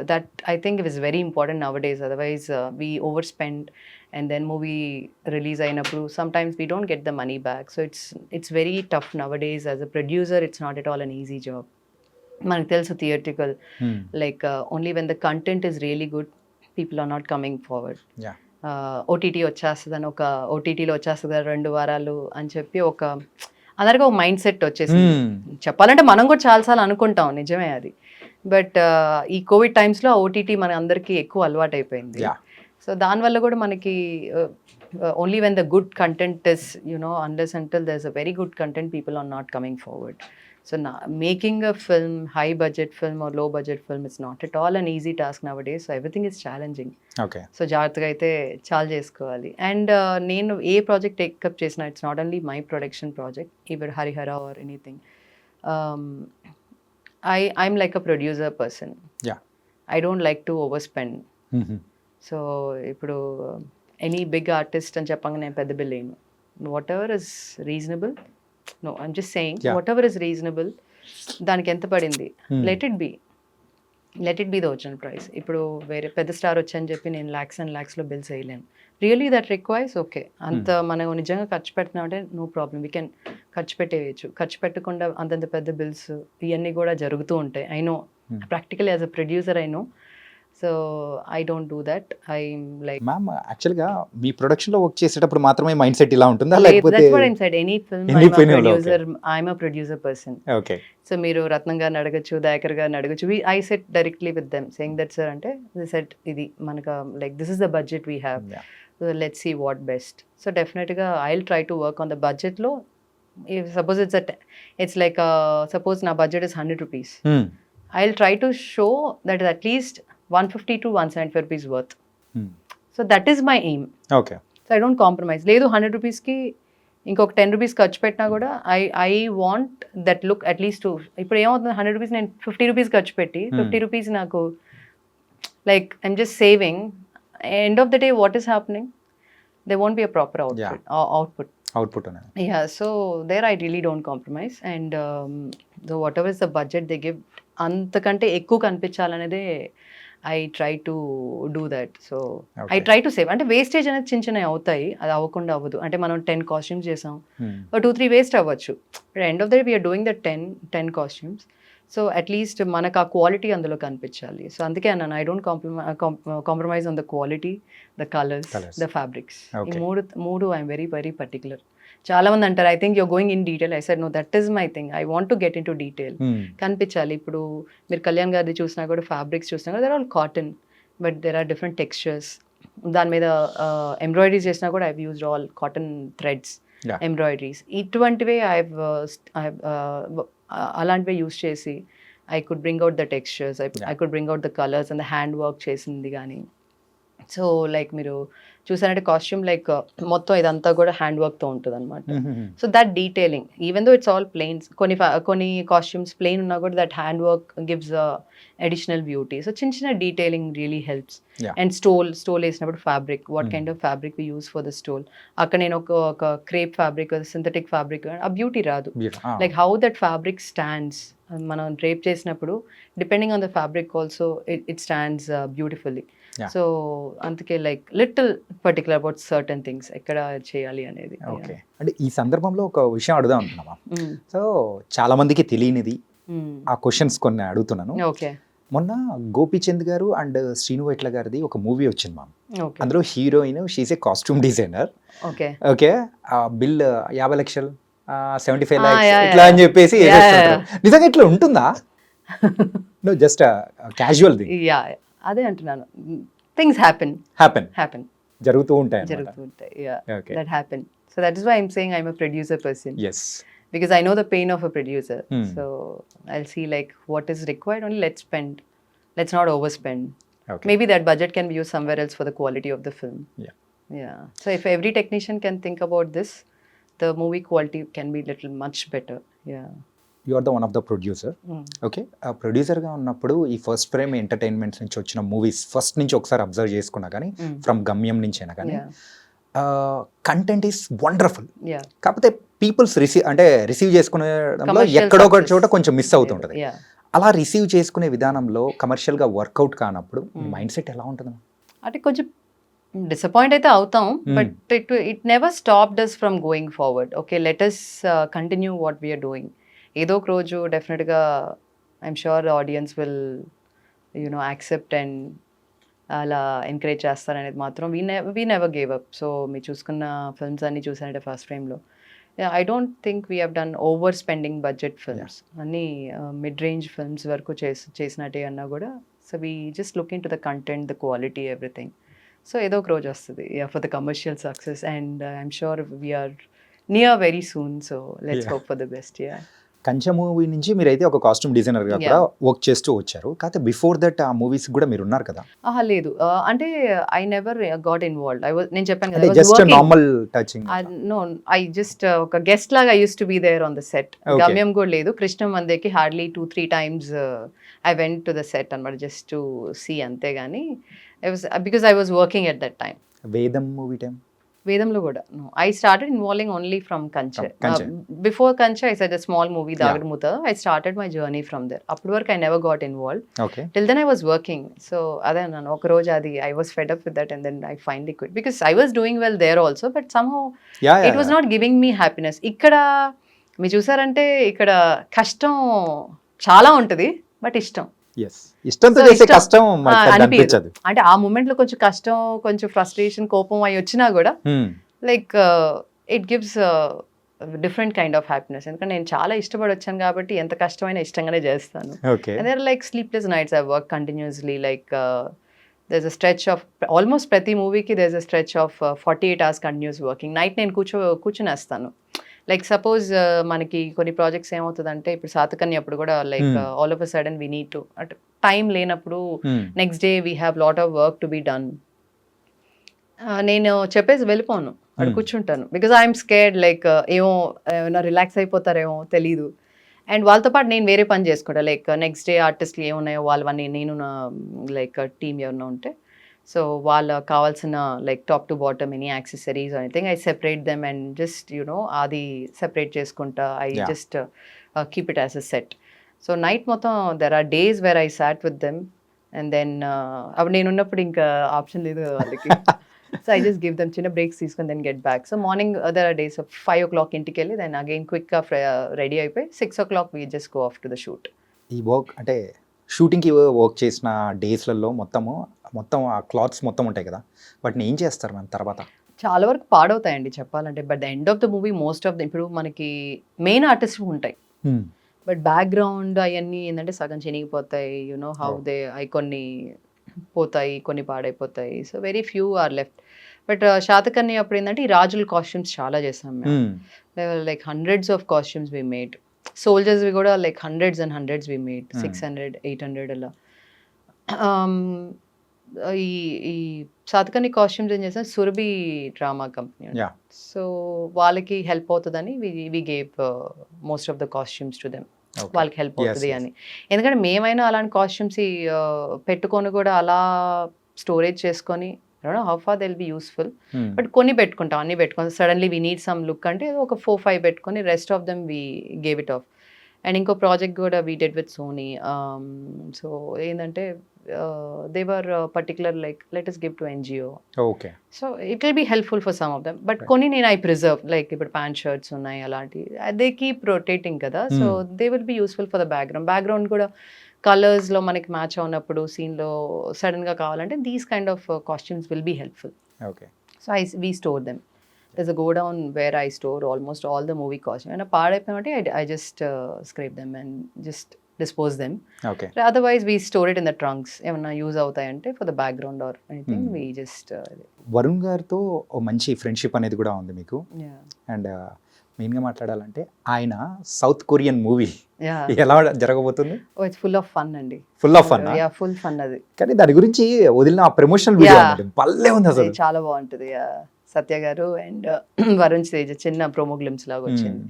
that I think it is very important now days. Otherwise we over spend and then movie release అయినప్పుడు some times we don't get the money back. So it's very tough now days. As a producer it's not at all an easy job. మనకు తెలుసు theatrical like only when the content is really good people are not coming forward. OTT వచ్చేస్తుందని ఒక ఓటీటీలో వచ్చేస్తుంది 2 వారాలు అని చెప్పి ఒక అందరికీ ఒక మైండ్ సెట్ వచ్చేసింది. చెప్పాలంటే మనం కూడా చాలాసార్లు అనుకుంటాం, నిజమే అది. బట్ ఈ కోవిడ్ టైమ్స్లో ఓటీటీ మన అందరికీ ఎక్కువ అలవాటు అయిపోయింది. సో దానివల్ల కూడా మనకి only when the good content is unless until there is a very good content people are not coming forward. So making a film, high budget film or low budget film, is not at all an easy task nowadays. So everything is challenging. Okay. So జాగ్రత్తగా అయితే చాలా చేసుకోవాలి. And నేను ఏ project take up చేసినా it's not only my production project, even Harihara or anything. I'm like a producer person. I don't like to over spend. So ఇప్పుడు any big artist అని చెప్పంగా నేను పెద్ద బిల్ వేయను. What ever is reasonable, no I'm just saying whatever is reasonable, దానికి ఎంత పడింది let it be the original price. ఇప్పుడు వేరే పెద్ద స్టార్ వచ్చని చెప్పి నేను lakhs and lakhs లో బిల్స్ వేయలేను. రియలీ దట్ రిక్వైర్స్ ఓకే అంత మనం నిజంగా ఖర్చు పెడుతున్నాం అంటే నో ప్రాబ్లం, వీ కెన్ ఖర్చు పెట్టేయచ్చు. ఖర్చు పెట్టకుండా అంతంత పెద్ద బిల్స్ ఇవన్నీ కూడా జరుగుతూ ఉంటాయి. I know practically as a producer I know. So I don't do that. I'm like ma'am యాక్చువల్గా మీ ప్రొడక్షన్లో వర్క్ చేసేటప్పుడు మాత్రమే మైండ్ సెట్ ఇలా ఉంటుందా, లేకపోతే that's what I'm said, any film I'm a producer person. Okay. So మీరు రత్నం గారిని అడగచ్చు, దయాకర్ గారిని అడగచ్చు. I set directly with them saying that sir అంటే సెట్ ఇది మనకు like this is the budget we have, let's see what best. So డెఫినెట్గా I will try to work on the బడ్జెట్లో. సపోజ్ ఇట్స్ లైక్ సపోజ్ నా budget is 100 rupees. I will try to show that is at least 150 to 175 rupees worth. So that is my aim. Okay. So I don't compromise. లేదు 100 రూపీస్కి ఇంకొక 10 rupees ఖర్చు పెట్టినా కూడా I want that look at least. ఇప్పుడు ఏమవుతుంది, 100 rupees నేను 50 rupees ఖర్చు పెట్టి 50 రూపీస్ నాకు like I'm just saving. End of the day what is happening, they won't be a proper output. Yeah, so there I really don't compromise. And whatever is the budget they give, అంతకంటే ఎక్కువ కనిపించాలనేదే I try to do that. So I try to save. అంటే wastage అనేది చిన్న చిన్నవి అవుతాయి, అది అవ్వకుండా అవ్వదు. అంటే మనం 10 కాస్ట్యూమ్స్ చేసాం, 2-3 వేస్ట్ అవ్వచ్చు. End of the day we're doing the 10 costumes. So at least మనకు ఆ క్వాలిటీ అందులో కనిపించాలి. సో అందుకే అన్నాను I don't compromise on the quality, the colours, the fabrics. ఈ మూడు ఐఎమ్ వెరీ వెరీ పర్టికులర్. చాలా మంది అంటారు I think you're going in detail. I said no, that is my thing. I want to get into detail. కనిపించాలి. ఇప్పుడు మీరు కళ్యాణ్ గారిది చూసినా కూడా, ఫ్యాబ్రిక్స్ చూసినా కూడా, they're all cotton, but there are different textures. దాని మీద ఎంబ్రాయిడరీస్ చేసినా కూడా I've used all cotton threads embroideries. ఇటువంటివే అలాంటివే యూజ్ చేసి I could bring out the textures, I could bring out the colors and the hand work చేసింది కానీ. So like మీరు చూసారంటే కాస్ట్యూమ్ లైక్ మొత్తం ఇదంతా కూడా హ్యాండ్ వర్క్తో ఉంటుంది అనమాట. So that detailing even though it's all plains, కొన్ని కాస్ట్యూమ్స్ ప్లెయిన్ ఉన్నా కూడా that hand work gives additional beauty. So చిన్న చిన్న detailing really helps. And stole వేసినప్పుడు fabric, what kind of fabric we use for the stole. అక్కడ నేను ఒక crepe fabric, synthetic fabric, ఆ బ్యూటీ రాదు. Like how that fabric stands, మనం drape చేసినప్పుడు depending on the fabric also it stands beautifully. So అందుకే like little particular about certain things ఎక్కడ చేయాలి అనేది. ఓకే, అంటే ఈ సందర్భంలో ఒక విషయం అడుగుదాం అనుకున్నామా. సో చాలా మందికి తెలియనిది ఆ క్వశ్చన్స్ కొన్ని అడుగుతున్నాను. ఓకే, మొన్న గోపీచంద్ గారు అండ్ శ్రీను వైట్ల గారిది ఒక మూవీ వచ్చింది మ్యామ్. అందులో heroine she's a costume designer. Okay okay, bill 50 లక్షలు 75 lakhs ఇట్లా అని చెప్పేసి నిజంగా ఇట్లా ఉంటుందా? No, just casual thing. Yeah, అదే అంటున్నాను. థింగ్స్ హ్యాపెన్ జరుగుతూ ఉంటాయి. Yeah, that happen. So that is why I'm saying I'm a producer person. Yes, because I know the pain of a producer. So I'll see like what is required, only let's spend, let's not overspend. Okay. Maybe that budget can be used somewhere else for the quality of the film. Yeah. So if every technician can think about this, the movie quality can be little much better. Yeah. You are the one of the producer. Okay, ఆ ప్రొడ్యూసర్గా ఉన్నప్పుడు ఈ first Frame entertainments నుంచి వచ్చిన movies first నుంచి ఒకసారి observe చేసుకున్నా కానీ, ఫ్రమ్ గమ్యం నుంచి అయినా కానీ, కంటెంట్ ఈస్ వండర్ఫుల్. కాకపోతే పీపుల్స్ రిసీవ్ చేసుకునేలో ఎక్కడో ఒక చోట కొంచెం మిస్ అవుతుంటుంది. అలా రిసీవ్ చేసుకునే విధానంలో కమర్షియల్గా వర్కౌట్ కానప్పుడు మైండ్ సెట్ ఎలా ఉంటుంది? అంటే కొంచెం డిసప్పాయింట్ అయితే అవుతాం, but it never stopped us from going forward. Okay, let us continue what we're doing. ఏదో ఒక రోజు డెఫినెట్గా I'm sure audience will accept and అలా ఎంకరేజ్ చేస్తారనేది మాత్రం we never gave up. So మీరు చూసుకున్న ఫిల్మ్స్ అన్నీ చూసారంటే ఫస్ట్ ఫ్రేమ్లో I don't think we have done over spending budget films. అన్నీ మిడ్ రేంజ్ ఫిల్మ్స్ వరకు చేసినట్టే అన్నా కూడా. So we just looking to the content, the quality, everything. So ఏదో ఒక రోజు వస్తుంది for the commercial success, and I'm sure we're near very soon. So let's hope for the best. Kanche movie నుంచి మీరైతే ఒక కాస్ట్యూమ్ డిజైనర్గా కూడా వర్క్ చేస్తూ వచ్చారు. కాకపోతే బిఫోర్ దట్ ఆ మూవీస్ కూడా మీరు ఉన్నారు కదా? లేదు, అంటే ఐ నెవర్ గాట్ ఇన్వాల్వ్డ్. నేను చెప్పాను కదా, just normal touching. No, I just ఒక గెస్ట్ లాగా I use to be there on the set. Gamyam కూడా లేదు. కృష్ణ మందేకి hardly 2-3 times I went to the set అనమాట, జస్ట్ టు సీ, అంతేగాని because I was working at that time. Vedam movie time, వేదంలో కూడా I started involving only from Kanche. Before Kanche I said a small movie Dagudumootha. I started my journey from there. అప్పటి వరకు I never got involve. Till then I was working. So అదే అన్నాను, ఒక రోజు అది I was fed up with that and then I finally quit because I was doing well there also, but somehow it was not giving me happiness. ఇక్కడ మీరు చూసారంటే ఇక్కడ కష్టం చాలా ఉంటుంది, బట్ ఇష్టం అనిపించదు. అంటే ఆ మూమెంట్ లో కొంచెం కష్టం, కొంచెం ఫ్రస్ట్రేషన్, కోపం అవి వచ్చినా కూడా like it gives different kind of happiness. ఎందుకంటే నేను చాలా ఇష్టపడి వచ్చాను కాబట్టి ఎంత కష్టమైనా ఇష్టంగానే చేస్తాను. There like sleepless nights I work continuously. Like there's a stretch of almost ప్రతి మూవీకి there's a stretch of 48 hours continuous working. Night నేను కూర్చునేస్తాను. లైక్ సపోజ్ మనకి కొన్ని ప్రాజెక్ట్స్ ఏమవుతుందంటే, ఇప్పుడు సాతకన్య అప్పుడు కూడా like all of a sudden we need to, అంటే టైం లేనప్పుడు next day we have lot of work to be done. నేను చెప్పేసి వెళ్ళిపోను, అక్కడ కూర్చుంటాను. బికాజ్ ఐఎమ్ స్కేర్డ్ లైక్ ఏమైనా రిలాక్స్ అయిపోతారేమో తెలీదు. అండ్ వాళ్ళతో పాటు నేను వేరే పని చేసుకుంటా. లైక్ నెక్స్ట్ డే ఆర్టిస్ట్లు ఏమున్నాయో వాళ్ళవన్నీ, నేను నా లైక్ టీమ్ ఎవరైనా ఉంటే, సో వాళ్ళకి కావాల్సిన like top to bottom any accessories anything I separate them and just అది సెపరేట్ చేసుకుంటా. I just keep it as a set. So night మొత్తం there are days where I sat with them and then అప్పుడు నేను ఉన్నప్పుడు ఇంకా option లేదు వాళ్ళకి. So I just give them చిన్న బ్రేక్స్ తీసుకొని then get back. So morning there are days 5 o'clock ఇంటికి వెళ్ళి దెన్ అగైన్ క్విక్గా రెడీ అయిపోయి 6 o'clock we just go off to the shoot. ఈ వర్క్ అంటే షూటింగ్కి వర్క్ చేసిన డేస్లలో మొత్తం ఆ క్లాత్స్ మొత్తం ఉంటాయి కదా, వాటిని ఏం చేస్తారు మ్యామ్ తర్వాత? చాలా వరకు పాడవుతాయండి చెప్పాలంటే. But the end of the movie most of the, ఇప్పుడు మనకి మెయిన్ ఆర్టిస్ట్ ఉంటాయి, బట్ బ్యాక్గ్రౌండ్ అవన్నీ ఏంటంటే సగం చినిగిపోతాయి. హౌ దే కొన్ని పోతాయి, కొన్ని పాడైపోతాయి. So very few are left. But Satakarni అప్పుడు ఏంటంటే ఈ రాజుల కాస్ట్యూమ్స్ చాలా చేసాం మేము. Like hundreds of costumes we made. సోల్జర్స్వి కూడా like hundreds and hundreds we made 600 800 అలా. ఈ ఈ సాతకని కాస్ట్యూమ్స్ ఏం చేసాం, Surabhi drama company, Yeah. So వాళ్ళకి హెల్ప్ అవుతుందని we gave most of the costumes to them. Okay. వాళ్ళకి హెల్ప్ Yes, అవుతుంది yes. అని. ఎందుకంటే మేమైనా అలాంటి కాస్ట్యూమ్స్ పెట్టుకొని కూడా అలా స్టోరేజ్ చేసుకొని how far they'll be useful, Hmm. But కొన్ని పెట్టుకుంటాం, అన్ని పెట్టుకొని suddenly we need some look అంటే ఒక 4-5 పెట్టుకొని rest of them we gave it off. And ఇంకో ప్రాజెక్ట్ కూడా we did with Sony. So ఏంటంటే they were particular like let us give to NGO. Okay. So it will be helpful for some of them, but కొన్ని నేను I preserve, like ఇప్పుడు pant shirts ఉన్నాయి అలాంటి, they keep rotating కదా, so they will be useful for the background కూడా కలర్స్లో మనకి match అవునప్పుడు సీన్లో సడన్గా కావాలంటే these kind of costumes will be helpful. Okay. So we store them. There's a godown where I store almost all the movie costumes. And a పాడైపోయినట్టు I just scrape them and just dispose them. Okay. Otherwise we store it in the trunks. ఏమన్నా use అవుతాయంటే for the background or anything we just Varun గారితో ఓ మంచి friendship అనేది కూడా ఉంది మీకు. yeah. And మెయిన్గా మాట్లాడాలంటే ఆయన సౌత్ కొరియన్ మూవీ Yeah. ఎలా జరగబోతుంది? Oh, it's full of fun అండి. Full of fun. Yeah, full fun అది. కానీ దాని గురించి వదిలిన ఆ ప్రమోషనల్ వీడియో Yeah. అనేది భలే ఉంది అసలు. అది చాలా బాగుంటుంది. సత్య గారు అండ్ వరుణ్ తేజ్ చిన్న ప్రోమో గ్లిమ్స్ లాగా వచ్చింది.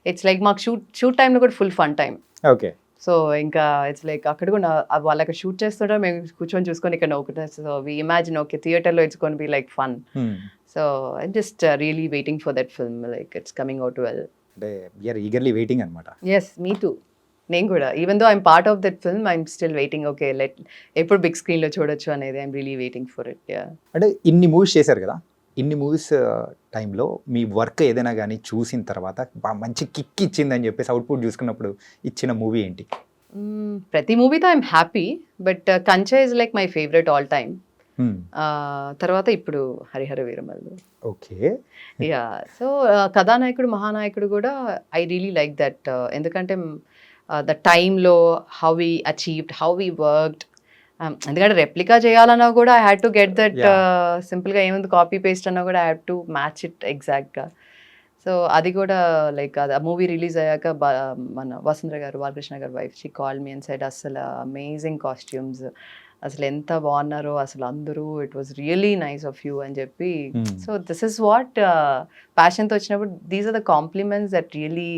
ఇట్స్ లైక్ మాకు షూట్ టైంలో కూడా full fun time. Okay. So ఇంకా ఇట్స్ లైక్ అక్కడ కూడా వాళ్ళకి షూట్ చేస్తుంటే మేము కూర్చొని చూసుకొని ఇక్కడ నవ్వుకుంటాం. సో వి ఇమాజిన్ ఓకే థియేటర్లో it's gonna be like fun. So I'm just really waiting for that film, like it's coming out well. అంటే వీఆర్ ఈగర్లీ వెయిటింగ్ అనమాట. Yes, me too. నేను కూడా even though I'm part of that film I'm still waiting. Okay ఎప్పుడు big స్క్రీన్లో చూడొచ్చు అనేది I'm really waiting for it. అంటే ఇన్ని మూవీస్ చేశారు కదా, ఇన్ని మూవీస్ టైంలో మీ వర్క్ ఏదైనా కానీ చూసిన తర్వాత మంచి కిక్ ఇచ్చిందని చెప్పేసి అవుట్పుట్ చూసుకున్నప్పుడు ఇచ్చిన మూవీ ఏంటి? ప్రతి మూవీతో ఐఎమ్ హ్యాపీ, బట్ కంచె is like my favourite all time. తర్వాత ఇప్పుడు Harihara Veeramallu. Okay. Yeah, so కథానాయకుడు మహానాయకుడు కూడా ఐ రియలీ లైక్ దట్. ఎందుకంటే ద టైంలో how we achieved, how we worked. ఎందుకంటే రెప్లికా చేయాలన్నా కూడా I had to get that. సింపుల్గా ఏముంది కాపీ పేస్ట్ అన్నా కూడా I had to match it ఎగ్జాక్ట్గా. సో అది కూడా లైక్ అది ఆ మూవీ రిలీజ్ అయ్యాక మన Vasundhara garu, Balakrishna garu wife, she call me and said అసలు అమేజింగ్ కాస్ట్యూమ్స్, అసలు ఎంత బాగున్నారో అసలు అందరూ, it was really nice of you అని చెప్పి. సో దిస్ ఇస్ వాట్ ప్యాషన్తో వచ్చినప్పుడు these are the compliments that really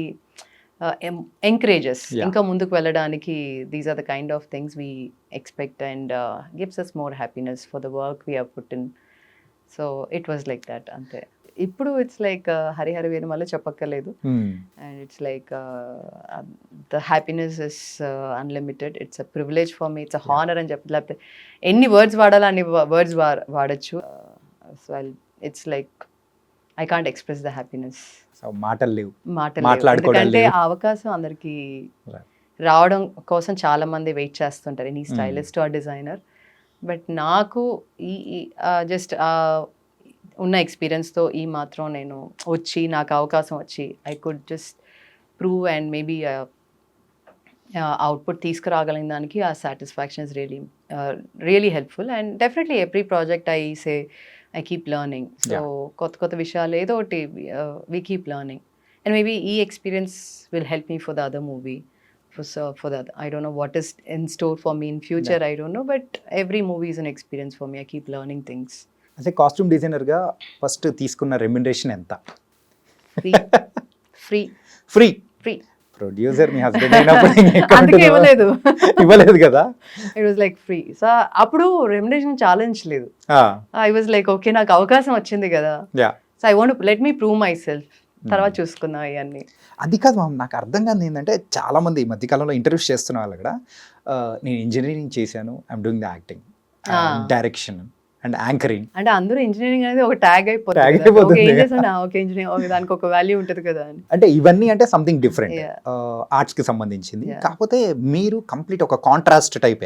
encourages ఇంకా ముందుకు వెళ్ళడానికి. These are the kind of things we expect and gives us more happiness for the work we have put in. So it was like that అంతే. ఇప్పుడు it's like Harihara Veeramallu చెప్పక్కర్లేదు. And it's like the happiness is unlimited. It's a privilege for me, it's a honour అని చెప్పి, లేకపోతే ఎన్ని words వాడాలో అన్ని words వాడచ్చు. So it's like I can't express the happiness. మాటలు లేవు, మాట్లాడుకోవడం. ఎందుకంటే ఆ అవకాశం అందరికి రావడం కోసం చాలా మంది వెయిట్ చేస్తుంటారు, any stylist or designer. But నాకు ఈ జస్ట్ ఉన్న ఎక్స్పీరియన్స్తో ఈ మాత్రం నేను వచ్చి నాకు అవకాశం వచ్చి I could just prove and maybe output తీసుకురాగలిగిన దానికి ఆ satisfaction is really helpful. And definitely every project I keep learning. So కొత్త విషయాలు ఏదో ఒకటి we keep learning. And maybe ఈ experience will help me for the other movie. For the I don't know what is in store for me in future. I don't know, but every movie is an experience for me. I keep learning things. అదే costume డిజైనర్గా first తీసుకున్న remuneration ఎంత? Free. Producer మీ husband అయినప్పుడు ఇవ్వలేదు కదా? It was like free. So అప్పుడు remuneration challenge లేదు. I was like okay నాకు అవకాశం వచ్చింది కదా, so I want let me prove my self, తర్వాత చూసుకుందాం ఇవన్నీ. అది కాదు మ్యామ్, నాకు అర్థం కాదు ఏంటంటే చాలా మంది ఈ మధ్యకాలంలో ఇంటర్వ్యూస్ చేస్తున్న వాళ్ళు కూడా నేను ఇంజనీరింగ్ చేశాను, I'm doing the acting, direction and anchoring. అంటే అందరూ ఇంజనీరింగ్ అనేది ఒక ట్యాగ్ అయిపోతుంది. ఇంజనీరింగ్ దానికి ఒక వాల్యూ ఉంటుంది కదా అని. అంటే ఇవన్నీ అంటే సంథింగ్ డిఫరెంట్, ఆర్ట్స్ కి సంబంధించింది. కాకపోతే మీరు కంప్లీట్ ఒక కాంట్రాస్ట్ టైప్.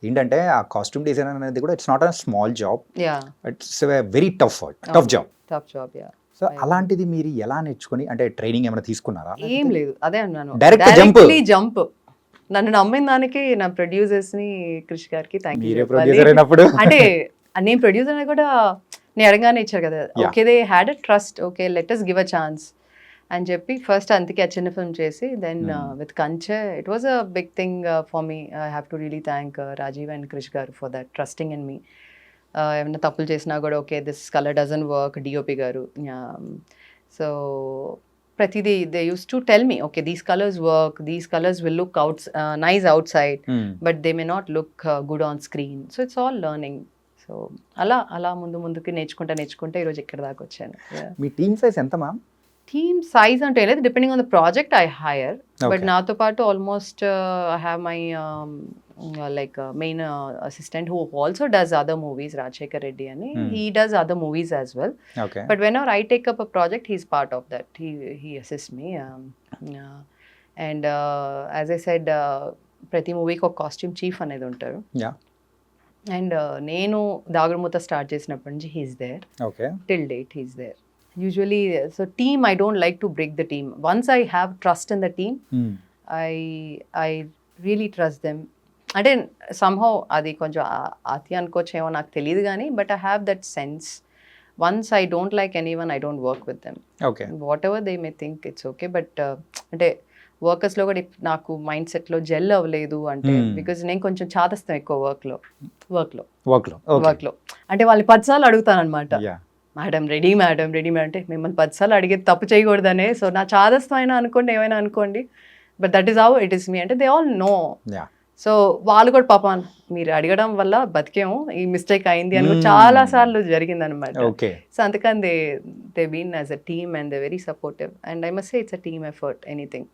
ఏంటంటే ఆ కాస్ట్యూమ్ డిజైనర్ అనేది కూడా it's not a small job, it's very tough job. So అలాంటిది మీరు ఎలా నేర్చుకుని, అంటే ట్రైనింగ్ ఏమైనా తీసుకున్నారా? ఏం లేదు, అదే అన్నాను, డైరెక్ట్ జంప్. నన్ను నమ్మిన దానికి నా ప్రొడ్యూసర్స్ ని, క్రిష్ గారికి థ్యాంక్ యూ. అంటే నేను ప్రొడ్యూసర్ అని కూడా నేను అడగానే ఇచ్చారు కదా, okay they had a trust, okay let us give a chance. అని చెప్పి ఫస్ట్ అందుకే ఆ చిన్న ఫిల్మ్ చేసి then with Kanche it was a big thing for me. I have to really thank Rajeev and Krish garu for that trusting in me. ఏమైనా తప్పులు చేసినా కూడా okay this colour doesn't work, DOP garu. So ప్రతిదీ they use to tell me okay these colours work, these colours will look nice outside but they may not look good on screen. So it's all learning. So అలా ముందుకి నేర్చుకుంటే ఈరోజు ఇక్కడ దాకా వచ్చాను. మీ team size ఎంత ma'am? Team size అంటే లేదు, depending on the project I hire. But Okay. నాతో పాటు almost I have my like main assistant who also does other movies, Rajasekhar Reddy అని. He does other movies as well. Okay. But whenever I take up a project, he's part of that. He assists me. And as I said, ప్రతి మూవీకి ఒక costume chief అనేది ఉంటారు. Yeah. And నేను దాగుడుమూత start చేసినప్పటి నుంచి he's there okay. till date. He's there. Usually, so team, I don't like to break the team. Once I have trust in the team, I really trust them. అంటే somehow అది కొంచెం అతి అనుకోవచ్చేమో నాకు తెలియదు కానీ but I have that sense. Once I don't like any one, I don't work with them. Okay. What ever they may think it's okay. But అంటే వర్కర్స్లో కూడా నాకు మైండ్ సెట్లో జెల్ అవ్వలేదు అంటే బికాజ్ నేను కొంచెం చాదస్తాం ఎక్కువ వర్క్లో. అంటే వాళ్ళని 10 సార్లు అడుగుతాను అనమాట, మేడం రెడీ అంటే మిమ్మల్ని 10 సార్లు అడిగేది తప్పు చేయకూడదనే. సో నా చాదస్తం అయినా అనుకోండి, ఏమైనా అనుకోండి, but that is how it is me. అంటే దే ఆల్ నో. సో వాళ్ళు కూడా పాపం మీరు అడగడం వల్ల బతికేమో, ఈ మిస్టేక్ అయింది అని చాలా సార్లు జరిగింది అనమాట. సో అందుకని they been as a team and they very supportive. And I must say it's a team effort. Anything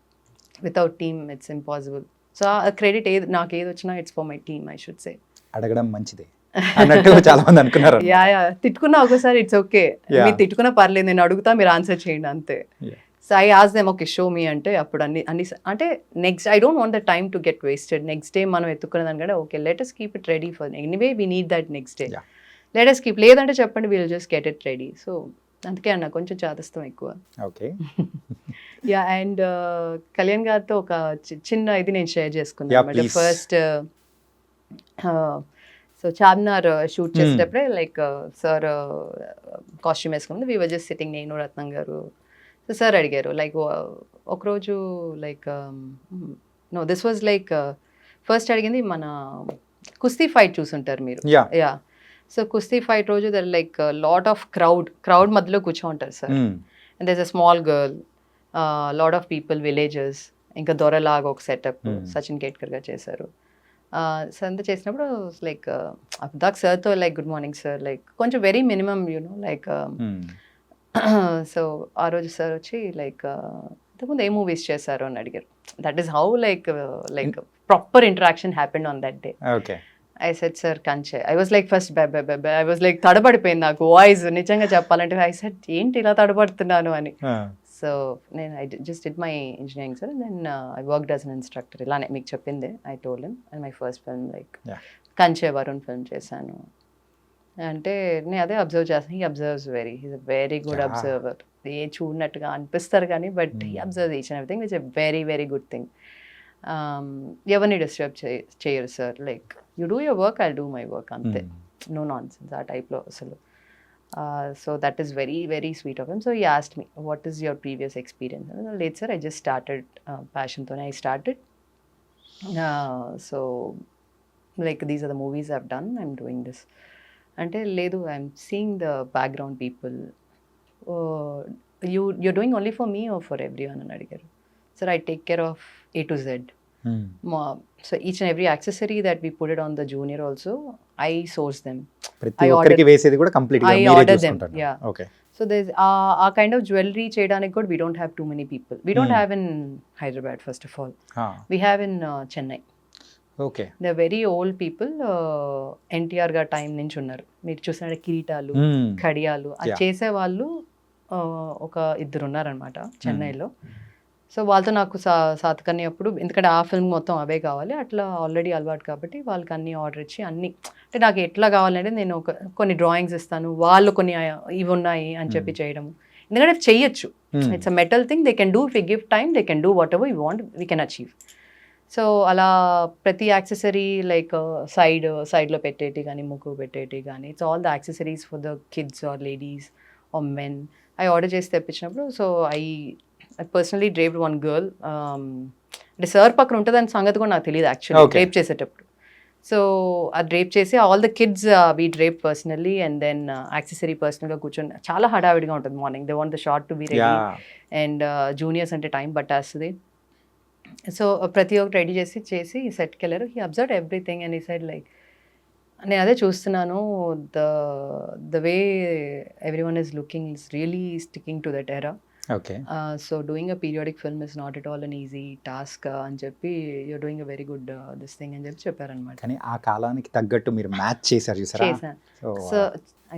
without team it's impossible. So ఆ క్రెడిట్ నాకు ఏది వచ్చినా it's for my team, I should say. అడగడం మంచిదే అన్నట్టు చాలా మంది అనుకున్నారు. యా తిట్టుకున్నా ఒకసారి ఇట్స్ ఓకే, మీరు తిట్టుకున్నా పర్లేదు, నేను అడుగుతా మీరు ఆన్సర్ చేయండి అంతే. So I ask them okay show me అంటే అప్పుడు అన్ని అంటే next I don't want the time to get wasted. Next day మనం ఎత్తుకున్న దానికంటే okay let us keep it ready for anyway we need that next day. Let us keep, లేదంటే చెప్పండి will just get it ready. So అందుకే అన్న కొంచెం చాదస్తం ఎక్కువ. Okay. Yeah. And Kalyan గారితో ఒక చిన్న ఇది నేను షేర్ చేసుకున్నాను. ఫస్ట్ సో చార్మినార్ షూట్ చేసేటప్పుడే లైక్ సార్ కాస్ట్యూమ్ వేసుకుంది, వీ వర్ జస్ట్ సిట్టింగ్, నేను రత్నం గారు. సో సార్ అడిగారు లైక్ ఒకరోజు like no this was like first అడిగింది మన కుస్తీ ఫైట్ చూసుంటారు మీరు. యా. సో కుస్తీ ఫైట్ రోజు there like lot of crowd మధ్యలో కూర్చో ఉంటారు sir. And there is a small girl, lot of people, villages, ఇంకా దొరలాగా ఒక సెటప్ సచిన్ కేట్కర్ గారు చేశారు. సో అంతా చేసినప్పుడు లైక్ అబ్దాక్ సార్తో like good morning sir, like కొంచెం very minimum you know like. So ఆ రోజు సార్ వచ్చి లైక్ ఇంతకుముందు ఏ మూవీస్ చేశారు అని అడిగారు. That is how like proper interaction happened on that day. I said sir Kanche. I was like first I was like తడబడిపోయింది నాకు వాయిస్ నిజంగా చెప్పాలంటే. ఐ సెడ్ ఏంటి ఇలా తడబడుతున్నాను అని. సో నేను I just did my engineering sir, then I worked as an instructor. ఇలానే మీకు చెప్పింది I told him. And my first film like Kanche Varun film చేశాను. అంటే నేను అదే అబ్జర్వ్ చేస్తాను. He observes he's a very good observer. ఏ చూడనట్టుగా అనిపిస్తారు కానీ but he observe each and everything. It's a very very good thing. ఎవరిని డిస్టర్బ్ చేయరు sir. Like you do your work, I do my work అంతే. No non sense ఆ టైప్లో అసలు. So that is very very sweet of him. So he asked me, what is your previous experience? And late sir, I just started passion tone I started. So like these are the movies I've done, I'm doing this. Ante ledu, I'm seeing the background people. You're doing only for me or for everyone అని అడిగారు. Sir, I take care of A to Z. So each and every accessory that we put it on the junior also, I source them. ప్రతి ఒక్కరికి వేసేది కూడా complete గా మీరే చూసుకుంటారు. Yeah. Okay. So there's a kind of jewelry చేయడానికి కూడా we don't have too many people. We don't have in Hyderabad first of all. We have in Chennai. Okay. They are very old people. NTR గా time నుంచి ఉన్నారు. మీరు చూసినట్టు కిరీటాలు, కడియాలు అది చేసే వాళ్ళు ఒక ఇద్దరు ఉన్నారనమాట చెన్నైలో. సో వాళ్ళతో నాకు సాతకర్ణి అప్పుడు, ఎందుకంటే ఆ ఫిల్మ్ మొత్తం అవే కావాలి, అట్లా ఆల్రెడీ అలవాటు కాబట్టి వాళ్ళకి అన్ని ఆర్డర్ ఇచ్చి అన్ని అంటే నాకు ఎట్లా కావాలంటే నేను కొన్ని డ్రాయింగ్స్ ఇస్తాను, వాళ్ళు కొన్ని ఇవి ఉన్నాయి అని చెప్పి చేయడము. ఎందుకంటే చెయ్యొచ్చు, it's a metal thing, they can do if you give time, they can do what ever you want, we can achieve. So అలా ప్రతి యాక్సెసరీ లైక్ సైడ్లో పెట్టేటి కానీ, ముక్కు పెట్టేటి కానీ, it's all the accessories for the kids or ladies or men. అవి order చేసి తెప్పించినప్పుడు so I personally draped one girl. అంటే సార్ పక్కన ఉంటుందని సంగతి కూడా నాకు తెలియదు యాక్చువల్లీ Okay. డ్రేప్ చేసేటప్పుడు. సో ఆ డ్రేప్ చేసి all the kids we drape personally and then accessory పర్సనల్గా కూర్చొని చాలా హడావిడిగా ఉంటుంది morning. They want the shot to be ready and juniors అంటే టైం పట్టేస్తుంది. సో ప్రతి ఒక్కటి రెడీ చేసి సెట్కి వెళ్ళారు. హీ అబ్జర్వ్ ఎవ్రీథింగ్ అండ్ ఈ సైడ్ లైక్ నేను అదే చూస్తున్నాను the way everyone is looking is really sticking to that era. Okay. So doing a periodic film is not at all an easy task అని చెప్పి you're doing a very good this thing అని చెప్పి చెప్పారనమాట. కానీ ఆ కాలానికి తగ్గట్టు మీరు మ్యాచ్ చేశారు చూసారా? చేశాను. So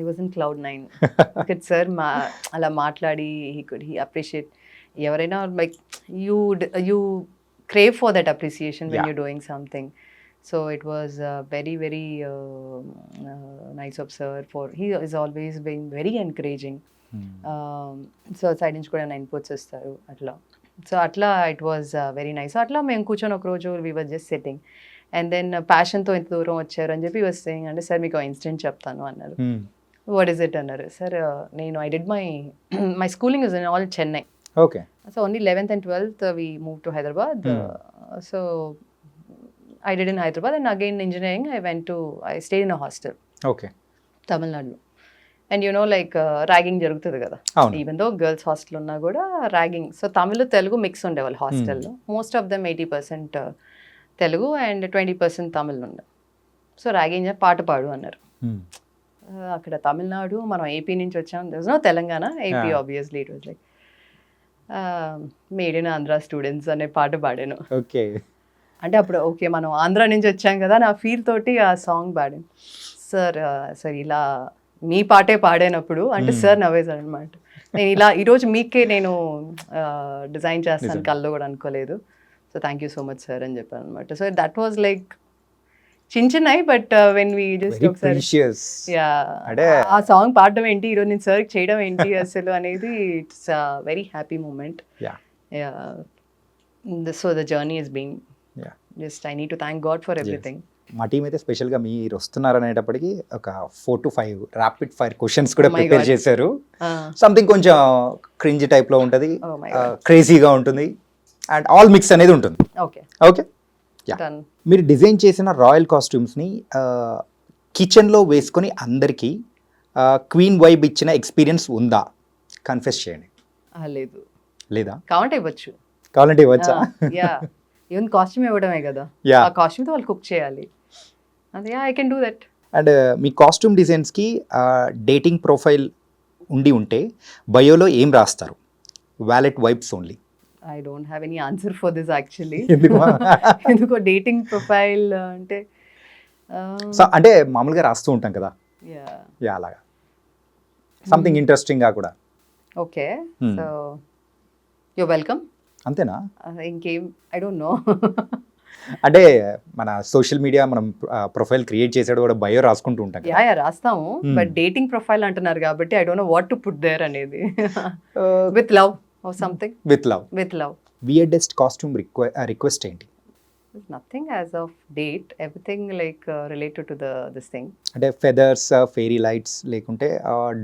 I was in cloud 9. Sir అలా మాట్లాడి హీ అప్రిషియేట్. ఎవరైనా like you crave for that appreciation when you're doing something. So it was very nice of sir. He is always being very encouraging. So side నుంచి కూడా 9 inputs ఇస్తారు అట్లా. So అట్లా it was very nice. అట్లా మేము కూర్చొని ఒక రోజు we was just setting and then ప్యాషన్తో ఇంత దూరం వచ్చారు అని చెప్పి వాజ్ సేయింగ్ అంటే సార్ మీకు ఇన్సిడెంట్ చెప్తాను అన్నారు. వాట్ ఈస్ ఇట్ అన్నారు. సార్ నేను I did my schooling is in all Chennai. Okay. So only 11th and 12th we moved to Hyderabad. So I did in Hyderabad and again engineering I stayed in a hostel. Okay. Tamil Nadu. And you know like ragging జరుగుతుంది కదా. Even though girls hostel ఉన్నా కూడా ragging. So Tamil Telugu mix ఉండేవాళ్ళు హాస్టల్లో. Most of them 80% Telugu and 20% Tamil ఉండే. So ragging పాట పాడు అన్నారు. అక్కడ తమిళనాడు మనం ఏపీ నుంచి వచ్చాం. there was no Telangana, AP obviously it was like made in Andhra students అనే పాట పాడాను. ఓకే. అంటే అప్పుడు ఓకే మనం ఆంధ్ర నుంచి వచ్చాం కదా నా ఫీల్ తోటి ఆ సాంగ్ పాడాను. సార్ ఇలా మీ పాటే పాడానప్పుడు అంటే సార్ నవ్వేశారు అనమాట. నేను ఇలా ఈరోజు మీకే నేను డిజైన్ చేస్తాను కల్లో కూడా అనుకోలేదు. So thank you so much sir అని చెప్పాను అనమాట. సో దట్ వాజ్ లైక్ చిన్నవి బట్ వెన్ వీ జస్ట్ ఒకసారి ఆ సాంగ్ పాడడం ఏంటి ఈరోజు నేను సర్కి చేయడం ఏంటి అసలు అనేది it's very happy moment. So the journey is being just I need to thank God for everything. మా టీం అయితే స్పెషల్గా మీరు వస్తున్నారు అనేటప్పటికి ఒక 4 to 5 ర్యాపిడ్ ఫైర్ క్వశ్చన్స్ కూడా ప్రిపేర్ చేశారు. సంథింగ్ కొంచెం క్రింజ్ టైప్లో ఉంటుంది, క్రేజీగా ఉంటుంది అండ్ ఆల్ మిక్స్ అనేది ఉంటుంది. Okay okay. మీరు డిజైన్ చేసిన రాయల్ కాస్ట్యూమ్స్ని కిచెన్లో వేసుకొని అందరికీ క్వీన్ వైబ్ ఇచ్చిన ఎక్స్పీరియన్స్ ఉందా? కన్ఫెస్ చేయండి. లేదు. లేదా? కావాలంటే ఇవ్వచ్చు. కావాలంటే ఇవ్వచ్చా? ఈవెన్ కాస్ట్యూమ్ ఇవ్వడమే కదా, ఆ కాస్ట్యూమ్తో వాళ్ళు కుక్ చేయాలి. అదే I can do that. And మీ కాస్ట్యూమ్ డిజైన్స్కి డేటింగ్ ప్రొఫైల్ ఉంటే బయోలో ఏం రాస్తారు? Wallet vibes only. I don't have any answer for this actually. ఎందుకో డేటింగ్ ప్రొఫైల్ అంటే అంటే మామూలుగా రాస్తూ ఉంటాం కదా, యా అలాగా సంథింగ్ ఇంట్రెస్టింగ్ గా కూడా. ఓకే. So you welcome. అంతేనా? ఇంకేం ఐ డోంట్ నో. అంటే మన సోషల్ మీడియా మనం ప్రొఫైల్ క్రియేట్ చేసాడు కూడా బయో రాసుకుంటూ ఉంటాం. యా రాస్తాము బట్ డేటింగ్ ప్రొఫైల్ అంటున్నారు కాబట్టి I don't know what to put there అనేది. With love or something. With love. Weirdest costume request ఏంటి? Nothing as of date. Everything like related to this thing. అంటే feathers, fairy lights లేకుంటే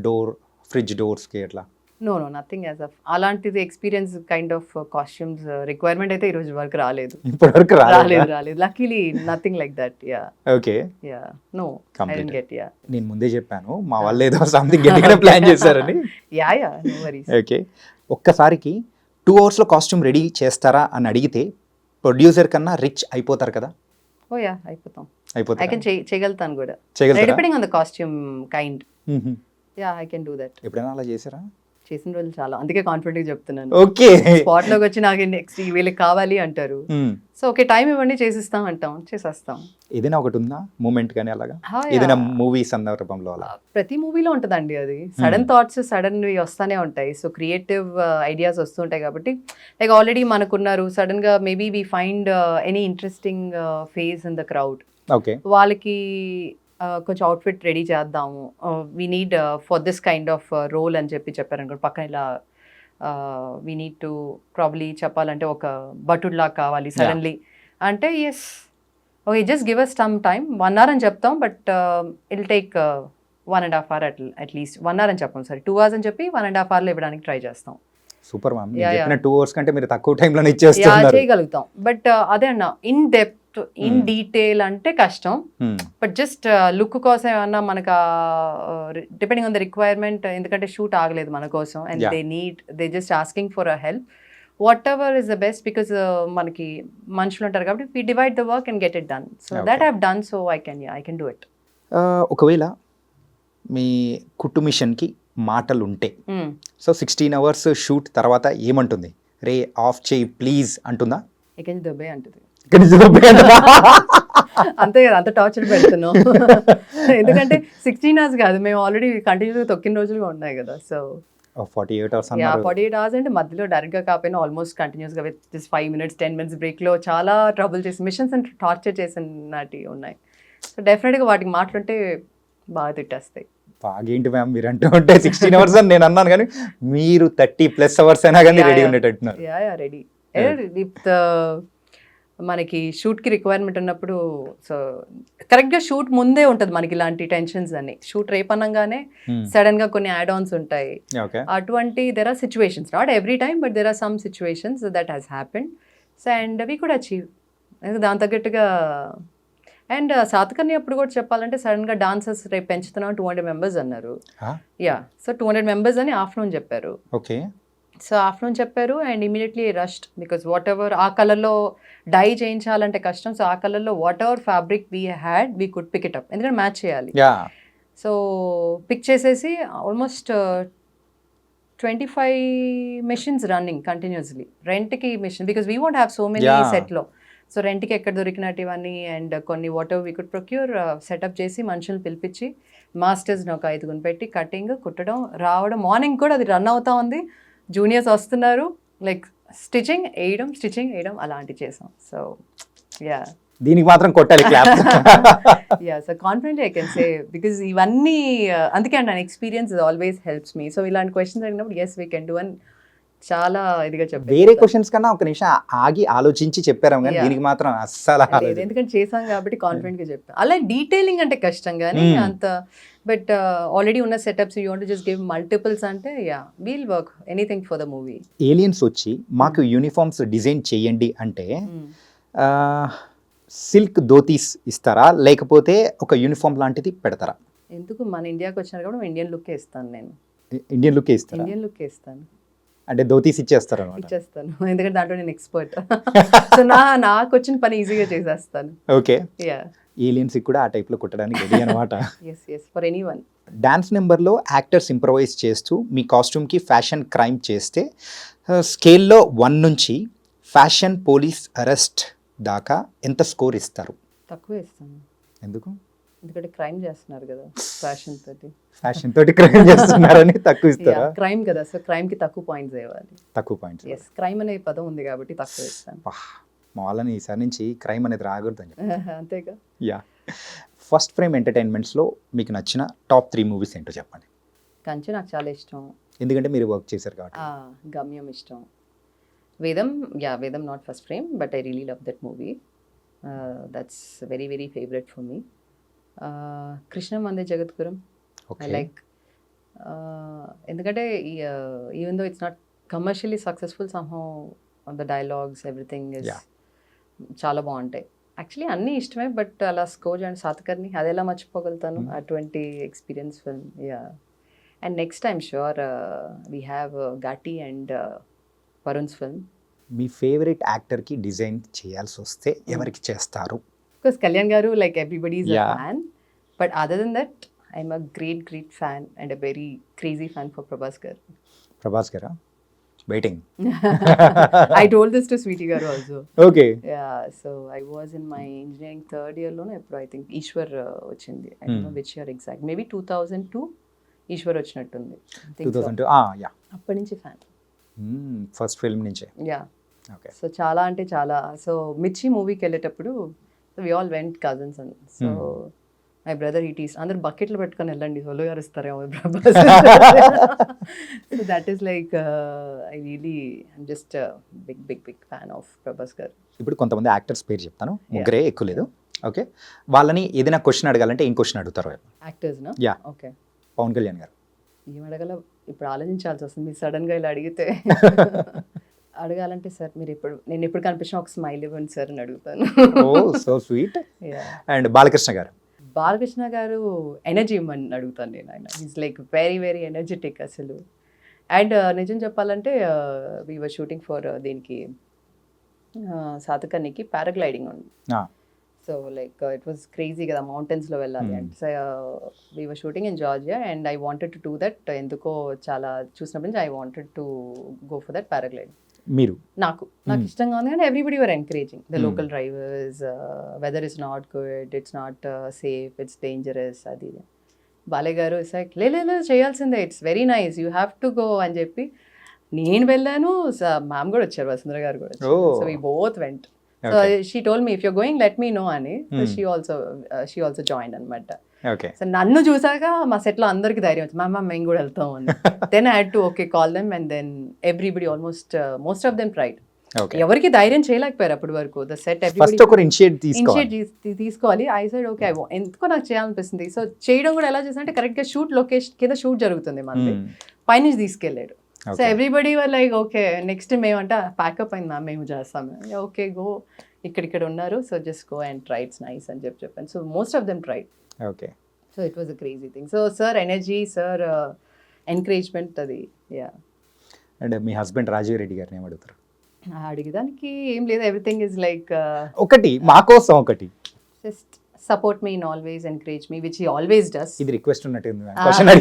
door fridge doors కి అట్లా? No, nothing as of అలాంటిది experience kind of costumes requirement అయితే ఈ రోజు వరకు రాలేదు. ఇప్పటివరకు రాలేదు. Luckily nothing like that. Yeah. Okay. Yeah. No I didn't get. Yeah. నేను ముందే చెప్పాను మా వాళ్ళు ఏదో సంథింగ్ గట్టిగా ప్లాన్ చేశారని. Yeah no worries. ఓకే. ఒక్కసారికి 2 hours కాస్ట్యూమ్ రెడీ చేస్తారా అని అడిగితే ప్రొడ్యూసర్ కన్నా రిచ్ అయిపోతారు కదా? ఓ యా అయిపోతాం. ఐ కెన్ చేయగలుగుతాను కూడా. Depending on the costume kind. Yeah I can do that. ఎప్పుడైనా అలా చేశారా? చేసిన రోజులు చాలా, అందుకే కాన్ఫిడెంట్ గా చెప్తున్నాను. ఓకే. స్పాట్ లోకి వచ్చి నాకు నెక్స్ట్ వీళ్ళకి కావాలి అంటారు. సో ఓకే టైం ఇవ్వండి చేసేస్తాం అంటాం, చేసేస్తాం. ఏదైనా ఒకటి ఉందా మూమెంట్ కానీ అలాగా ఏదైనా మూవీ సందర్భంలో? అలా ప్రతి మూవీలో ఉంటుందండి అది. సడన్ థాట్స్ సడన్ వస్తానే ఉంటాయి. సో క్రియేటివ్ ఐడియాస్ వస్తుంటాయి కాబట్టి లైక్ ఆల్రెడీ మనకున్నారు, సడన్ గా maybe we find any interesting face in the crowd. Okay. వాళ్ళకి కొంచెం అవుట్ఫిట్ రెడీ చేద్దాము, we need for this kind of role అని చెప్పారనుకోండి. పక్కన ఇలా వీ నీడ్ టు ప్రాబ్లీ చెప్పాలంటే ఒక బటుడ్లా కావాలి సడన్లీ అంటే yes okay just give us some time 1 hour అని చెప్తాం but it'll take 1.5 hours at least. 1 hour అని చెప్పాం, సరే 2 hours అని చెప్పి 1.5 hours ఇవ్వడానికి ట్రై చేస్తాం. Super ma'am. Yeah, చెప్పిన yeah. 2 hours కంటే మీరు తక్కువ టైంలోనే యా ఇచ్చేస్తున్నారు. చేయగలుగుతాం బట్ అదే అన్న ఇన్ డెప్త్ ఇన్ డీటెయిల్ అంటే కష్టం. Hmm. బట్ జస్ట్ లుక్ కోసం ఏమన్నా మనకు డిపెండింగ్ ఆన్ ద రిక్వైర్మెంట్, ఎందుకంటే షూట్ ఆగలేదు మన కోసం and Yeah. They just asking for a help. What ever is the best because మనకి మనుషులు ఉంటారు కాబట్టి we divide the work and get it done. So that I have done, so I can do it. ఒకవేళ మీ కుట్టు మిషన్కి మాటలు ఉంటే so 16 hours shoot తర్వాత ఏమంటుంది? రే ఆఫ్ చేయి ప్లీజ్ అంటుందా? ఇక దుబ్బే అంటుంది. ఇక్కడి నుంచి దొబ్బే అంటుందా? అంతే కదా, అంత టార్చర్ పెడుతున్నాం. ఎందుకంటే 16 hours కాదు, మేము ఆల్రెడీ కంటిన్యూగా తొక్కిన రోజులుగా ఉన్నాయి కదా. సో 48 hours యా అన్నారు. 48 hours అంటే మధ్యలో డైరెక్ట్గా కాకపోయినా ఆల్మోస్ట్ కంటిన్యూస్గా విత్ జస్ట్ 5 minutes 10 minutes బ్రేక్లో చాలా ట్రబుల్ చేసి మిషన్స్ అండ్ టార్చర్ చేసినటి ఉన్నాయి. సో డెఫినెట్గా వాటికి మాట్లాడితే బాగా తిట్టేస్తాయి. బాగేంటి మ్యామ్ మీరు అంటూ ఉంటే 16 hours అని నేను అన్నాను, కానీ మీరు 30+ hours అయినా కానీ రెడీ ఉండేటట్టున్నారు. Yeah ready. మనకి షూట్కి రిక్వైర్మెంట్ ఉన్నప్పుడు సో కరెక్ట్గా షూట్ ముందే ఉంటుంది మనకి ఇలాంటి టెన్షన్స్ అన్ని. షూట్ రేపనంగానే సడన్గా కొన్ని యాడ్ ఆన్స్ ఉంటాయి. ఓకే. అటువంటి there are situations, not every time but there are some situations that has happened. So and we could achieve దాని తగ్గట్టుగా. అండ్ సాతకర్ణి అప్పుడు కూడా చెప్పాలంటే సడన్గా డాన్సర్స్ రేపు పెంచుతున్నాం 200 members అన్నారు. యా సో 200 members అని ఆఫ్టర్నూన్ చెప్పారు. ఓకే. సో ఆఫ్టర్నూన్ చెప్పారు and immediately rushed because what ever ఆ కలర్లో డై చేయించాలంటే కష్టం. సో ఆ కలర్లో what ever fabric we had we could pick it up, ఎందుకంటే మ్యాచ్ చేయాలి. సో పిక్ చేసేసి ఆల్మోస్ట్ 25 machines రన్నింగ్ కంటిన్యూస్లీ. రెంట్కి machine because we want have so many సెట్లో. సో రెంట్కి ఎక్కడ దొరికినట్టు ఇవన్నీ అండ్ కొన్ని what ever we could procure setup చేసి మనుషులు పిలిపించి మాస్టర్స్ని ఒక 5 పెట్టి కటింగ్ కుట్టడం రావడం. మార్నింగ్ కూడా అది రన్ అవుతా ఉంది, జూనియర్స్ వస్తున్నారు, లైక్ స్టిచింగ్ వేయడం అలాంటివి చేసాం. సో యా దీనికి మాత్రం కొట్టాలి clap. Yeah so confidently I can say because ఇవన్నీ అందుకే అండి experience always helps me. So ఇలాంటి క్వశ్చన్స్ అడిగినప్పుడు ఎస్ వీ కెన్ డూ అని చాలా ఇదిగా చెప్పారు. వేరే క్వశ్చన్స్ కన్నా ఒక నిమిషం ఆగి ఆలోచించి చెప్పారు, కానీ దీనికి మాత్రం అస్సలు ఎందుకంటే చేసాం కాబట్టి కాన్ఫిడెంట్ గా చెప్తాం. అలా డీటెయిలింగ్ అంటే కష్టం కానీ అంత. బట్ ఆల్రెడీ ఉన్న setups you want just give multiples అంటే yeah we'll work anything for the movie. Aliens వచ్చి మాకు యూనిఫామ్స్ డిజైన్ చేయండి అంటే సిల్క్ ధోతీస్ ఇస్తారా, లేకపోతే ఒక యూనిఫామ్ లాంటిది పెడతారా? ఎందుకు మన ఇండియాకి వచ్చినారు కూడా ఇండియన్ లుక్ ఇస్తాను నేను. ఇండియన్ లుక్ ఇస్తాను. ఇండియన్ లుక్ ఇస్తాను అంటే ధోతీస్ ఇచ్చేస్తారు? ఇచ్చేస్తాను, ఎందుకంటే దాంట్లో నేను ఎక్స్పర్ట్. సో నాకు వచ్చిన పని ఈజీగా చేసేస్తాను. ఓకే. యా ఏలియన్స్ కూడా ఆ టైప్లో కుట్టడానికి రెడీ అనమాట. Yes for anyone. డాన్స్ నెంబర్లో యాక్టర్స్ ఇంప్రవైజ్ చేస్తూ మీ కాస్ట్యూమ్కి ఫ్యాషన్ క్రైమ్ చేస్తే స్కేల్లో 1 నుంచి ఫ్యాషన్ పోలీస్ అరెస్ట్ దాకా ఎంత స్కోర్ ఇస్తారు? తక్కువ ఇస్తాను. ఎందుకు? ఎందుకంటే క్రైమ్ చేస్తున్నారు కదా, ఫ్యాషన్ తోటి క్రైమ్ చేస్తున్నారని తక్కువ ఇస్తారా? క్రైమ్ కదా, సో క్రైమ్ కి తక్కువ పాయింట్స్ ఇవ్వాలి. తక్కువ పాయింట్స్. ఎస్ క్రైమ్ అనే పదం ఉంది కాబట్టి తక్కువ ఇస్తాను. మా వాళ్ళని ఈసారి నుంచి క్రైమ్ అనేది రాకూడదని చెప్పి. అంతేగా. యా. ఫస్ట్ ఫ్రేమ్ ఎంటర్టైన్మెంట్స్లో మీకు నచ్చిన టాప్ 3 మూవీస్ ఏంటో చెప్పండి. కంచె నాకు చాలా ఇష్టం, ఎందుకంటే మీరు వర్క్ చేశారు కాబట్టి. గమ్యం ఇష్టం. Vedam not first frame but I really love that movie. That's very very favourite for me. Krishnam Vande Jagadgurum I like, ఎందుకంటే even though it's not commercially successful somehow the dialogues everything is చాలా బాగుంటాయి. యాక్చువల్లీ అన్నీ ఇష్టమే బట్ అలా score and Satakarni అది ఎలా మర్చిపోగలుగుతాను, అటువంటి experience film. Yeah and next I'm sure we have Ghaati and Varun's film. మీ ఫేవరెట్ యాక్టర్కి డిజైన్ చేయాల్సి వస్తే ఎవరికి చేస్తారు? Because Kalyan Garu, like everybody is a fan, but other than that, I'm a great fan and a very crazy fan for Prabhas Garu. Prabhas Garu, waiting. I told this to Sweetie Garu also. Okay. Yeah, so I was in my engineering 3rd year lo, I think Ishwar ochindi. I don't know which year exact. Maybe 2002 Ishwar ochinattundi. 2002. Yeah. అప్పటి నుంచి fan. First film నుంచే. Yeah. Okay. So చాలా అంటే చాలా. So మిర్చి మూవీకి వెళ్ళేటప్పుడు we all went cousins and so my brother eats అందరు బకెట్లు పెట్టుకొని వెళ్ళండి హోలో గారు ఇస్తారేమో Prabhas. So that is like I really I'm just big fan of Prabhas garu. ఇప్పుడు కొంతమంది యాక్టర్స్ పేరు చెప్తాను, ముగ్గురే ఎక్కువ లేదు. ఓకే, వాళ్ళని ఏదైనా క్వశ్చన్ అడగాలంటే ఏం క్వశ్చన్ అడుగుతారు? యాక్టర్స్ నా? యా. ఓకే. పవన్ కళ్యాణ్ గారు. ఏం అడగల? ఇప్పుడు ఆలోచించాల్సి వస్తుంది మీరు సడన్గా ఇలా అడిగితే. అడగాలంటే సార్ నేను ఎప్పుడు కనిపించినా ఒక స్మైల్ ఇవ్వండి సార్ అని అడుగుతాను. ఓ సో స్వీట్. అండ్ బాలకృష్ణ గారు. బాలకృష్ణ గారు ఎనర్జీ ఇవ్వమని అడుగుతాను నేను. ఆయన is like very very energetic అసలు. అండ్ నిజం చెప్పాలంటే వీ వర్ షూటింగ్ ఫర్ దీనికి సాతకన్నికి పారాగ్లైడింగ్ ఉంది. So like it was crazy కదా, మౌంటైన్స్లో వెళ్ళాలి అంటే. So we were shooting in Georgia and I wanted to do that. ఎందుకో చాలా చూసినప్పటి నుంచి I wanted to go for that paragliding. మీరు నాకు ఇష్టంగా ఉంది కానీ everybody were encouraging the local drivers. Weather is not good, it's not safe, it's dangerous అది. బాలయ్య గారు ఇస్ లైక్ లే చేయాల్సిందే, it's very nice, you have to go అని చెప్పి నేను వెళ్ళాను. మ్యామ్ కూడా వచ్చారు, వసుంధర గారు కూడా వచ్చారు. So we both went. So she told me if you're going let me know అని. షీ ఆల్సో జాయిన్ అనమాట. సో నన్ను చూసాక మా సెట్ లో అందరికి ధైర్యం వచ్చింది, మ్యామ్ మేము కూడా వెళ్తాం అని. Then I had to okay call them and then everybody most of them tried. ఎవరికి ధైర్యం చేయలేకపోయారు అప్పటి వరకు. ద సెట్ ఇనిషియేట్ తీసుకోవాలి. ఐ సైడ్ ఓకే ఎందుకో నాకు చేయాలనిపిస్తుంది. సో చేయడం కూడా ఎలా చేసానంటే కరెక్ట్ గా షూట్ లొకేషన్ కింద షూట్ జరుగుతుంది మనది, పైనుంచి తీసుకెళ్ళాడు. So everybody were like okay next మేమంటే ప్యాకప్ అయింది మ్యామ్ మేము చేస్తాము. ఓకే గో, ఇక్కడ ఉన్నారు, so just go and try, it's nice అని చెప్పాను. So most of them tried. Okay. So it was a crazy thing. So sir energy, sir encouragement అది. Yeah. And మీ హస్బెండ్ రాజీవ్ రెడ్డి గారిని ఏమడుగుతారు? అడిగేదానికి ఏం లేదు, ఎవ్రీథింగ్ ఇస్ లైక్ ఒకటి మా కోసం ఒకటి just support me in always, encourage me, which he always does. ఇది రిక్వెస్ట్ ఉన్నట్టుంది, క్వశ్చన్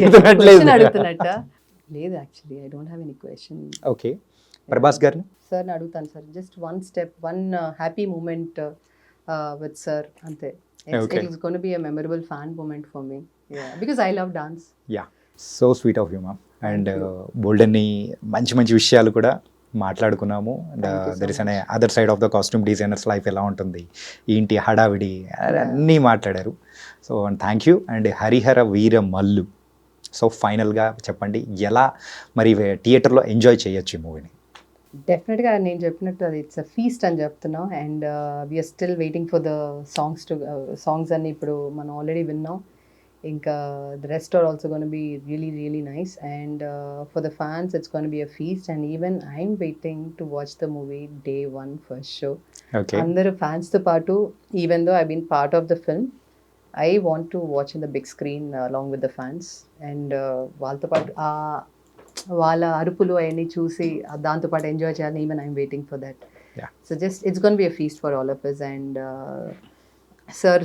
అడుగుతున్నట్ట లేదు actually I don't have any question. Okay. Prabhas గారిని సార్ అడుగుతాను sir, just one step, one happy moment with sir అంతే. It's going to be a memorable fan moment for me. Yeah, because I love dance. Yeah, so sweet of you, ma'am. And బోల్డెన్ని మంచి విషయాలు కూడా మాట్లాడుకున్నాము. And there is అనే other side of the costume designers life ఎలా ఉంటుంది, ఏంటి హడావిడి అన్నీ మాట్లాడారు. So and thank you. And Harihara Veera Mallu, so ఫైనల్గా చెప్పండి ఎలా మరి థియేటర్లో ఎంజాయ్ చేయొచ్చు ఈ మూవీని? డెఫినెట్గా నేను చెప్పినట్టు అది ఇట్స్ అ ఫీస్ట్ అని చెప్తున్నాం. And we're still waiting for the songs అన్ని ఇప్పుడు మనం ఆల్రెడీ విన్నాం. ఇంకా the rest are also gonna be really really nice. And for the fans it's gonna be a feast. And even I'm waiting to watch the movie day 1 first show. అందరు ఫ్యాన్స్తో పాటు, even though I been part of the film, I want to watch in the big screen along with the fans. And వాళ్ళతో పాటు వాళ్ళ అరుపులు అవన్నీ చూసి దాంతోపాటు ఎంజాయ్ చేయాలని even I'm waiting for that. So just it's gonna be a feast for all of us. And sir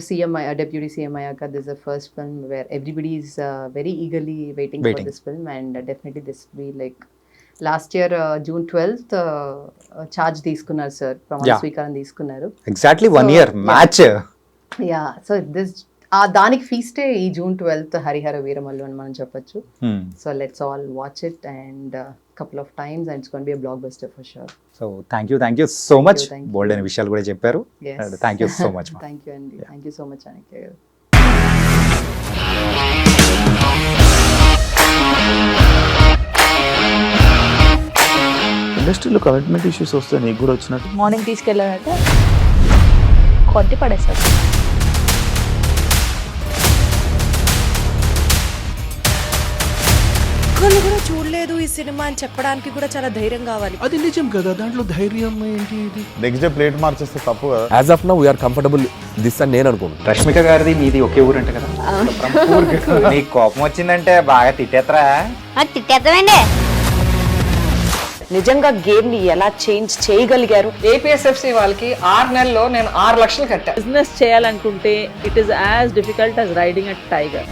deputy CM అయ్యాక this is the first film where everybody is very eagerly waiting for this film. And definitely this be like last year June 12th charge తీసుకున్నారు sir, ప్రమాణ స్వీకారం తీసుకున్నారు. Exactly 1 year match. Yeah, so this దానికి ఫీస్టే ఈ June 12th Harihara Veeramallu అని మనం చెప్పొచ్చు. So let's all watch it and couple of times and it's going to be a blockbuster for sure. So thank you so much. Bold and విషయాలు కూడా చెప్పారు. Thank you so much. Thank you Andy. Thank you so much Chanakya garu. ఇండస్ట్రీలో commitment issues వస్తే నీకు కూడా వచ్చినట్టు morning తీసుకెళ్ళాలంటే కొట్టి పడేస్తారు. ఒక్కళ్ళు కూడా చూడలేదు ఈ సినిమా అని చెప్పడానికి కూడా చాలా ధైర్యం కావాలి. అది నిజం కదా, దాంట్లో ధైర్యం ఏంటి? ఇది నెక్స్ట్ డే ప్లేట్ మార్చేస్తే తప్పు కదా. As of now we're comfortable this అని నేను అనుకుంటున్నాను. రష్మిక గారిది మీది ఒకే ఊరు అంట కదా? నీకు కోపం వచ్చిందంటే బాగా తిట్టేత్తరా? తిట్టేద్దామండి. నిజంగా గేమ్ ని ఎలా చేంజ్ చేయగలిగారు? ఏపీఎస్ఎఫ్సి వాళ్ళకి 6 నెలల్లో నేను 6 లక్షలు కట్టా. బిజినెస్ చేయాలనుకుంటే it is as difficult as riding a tiger.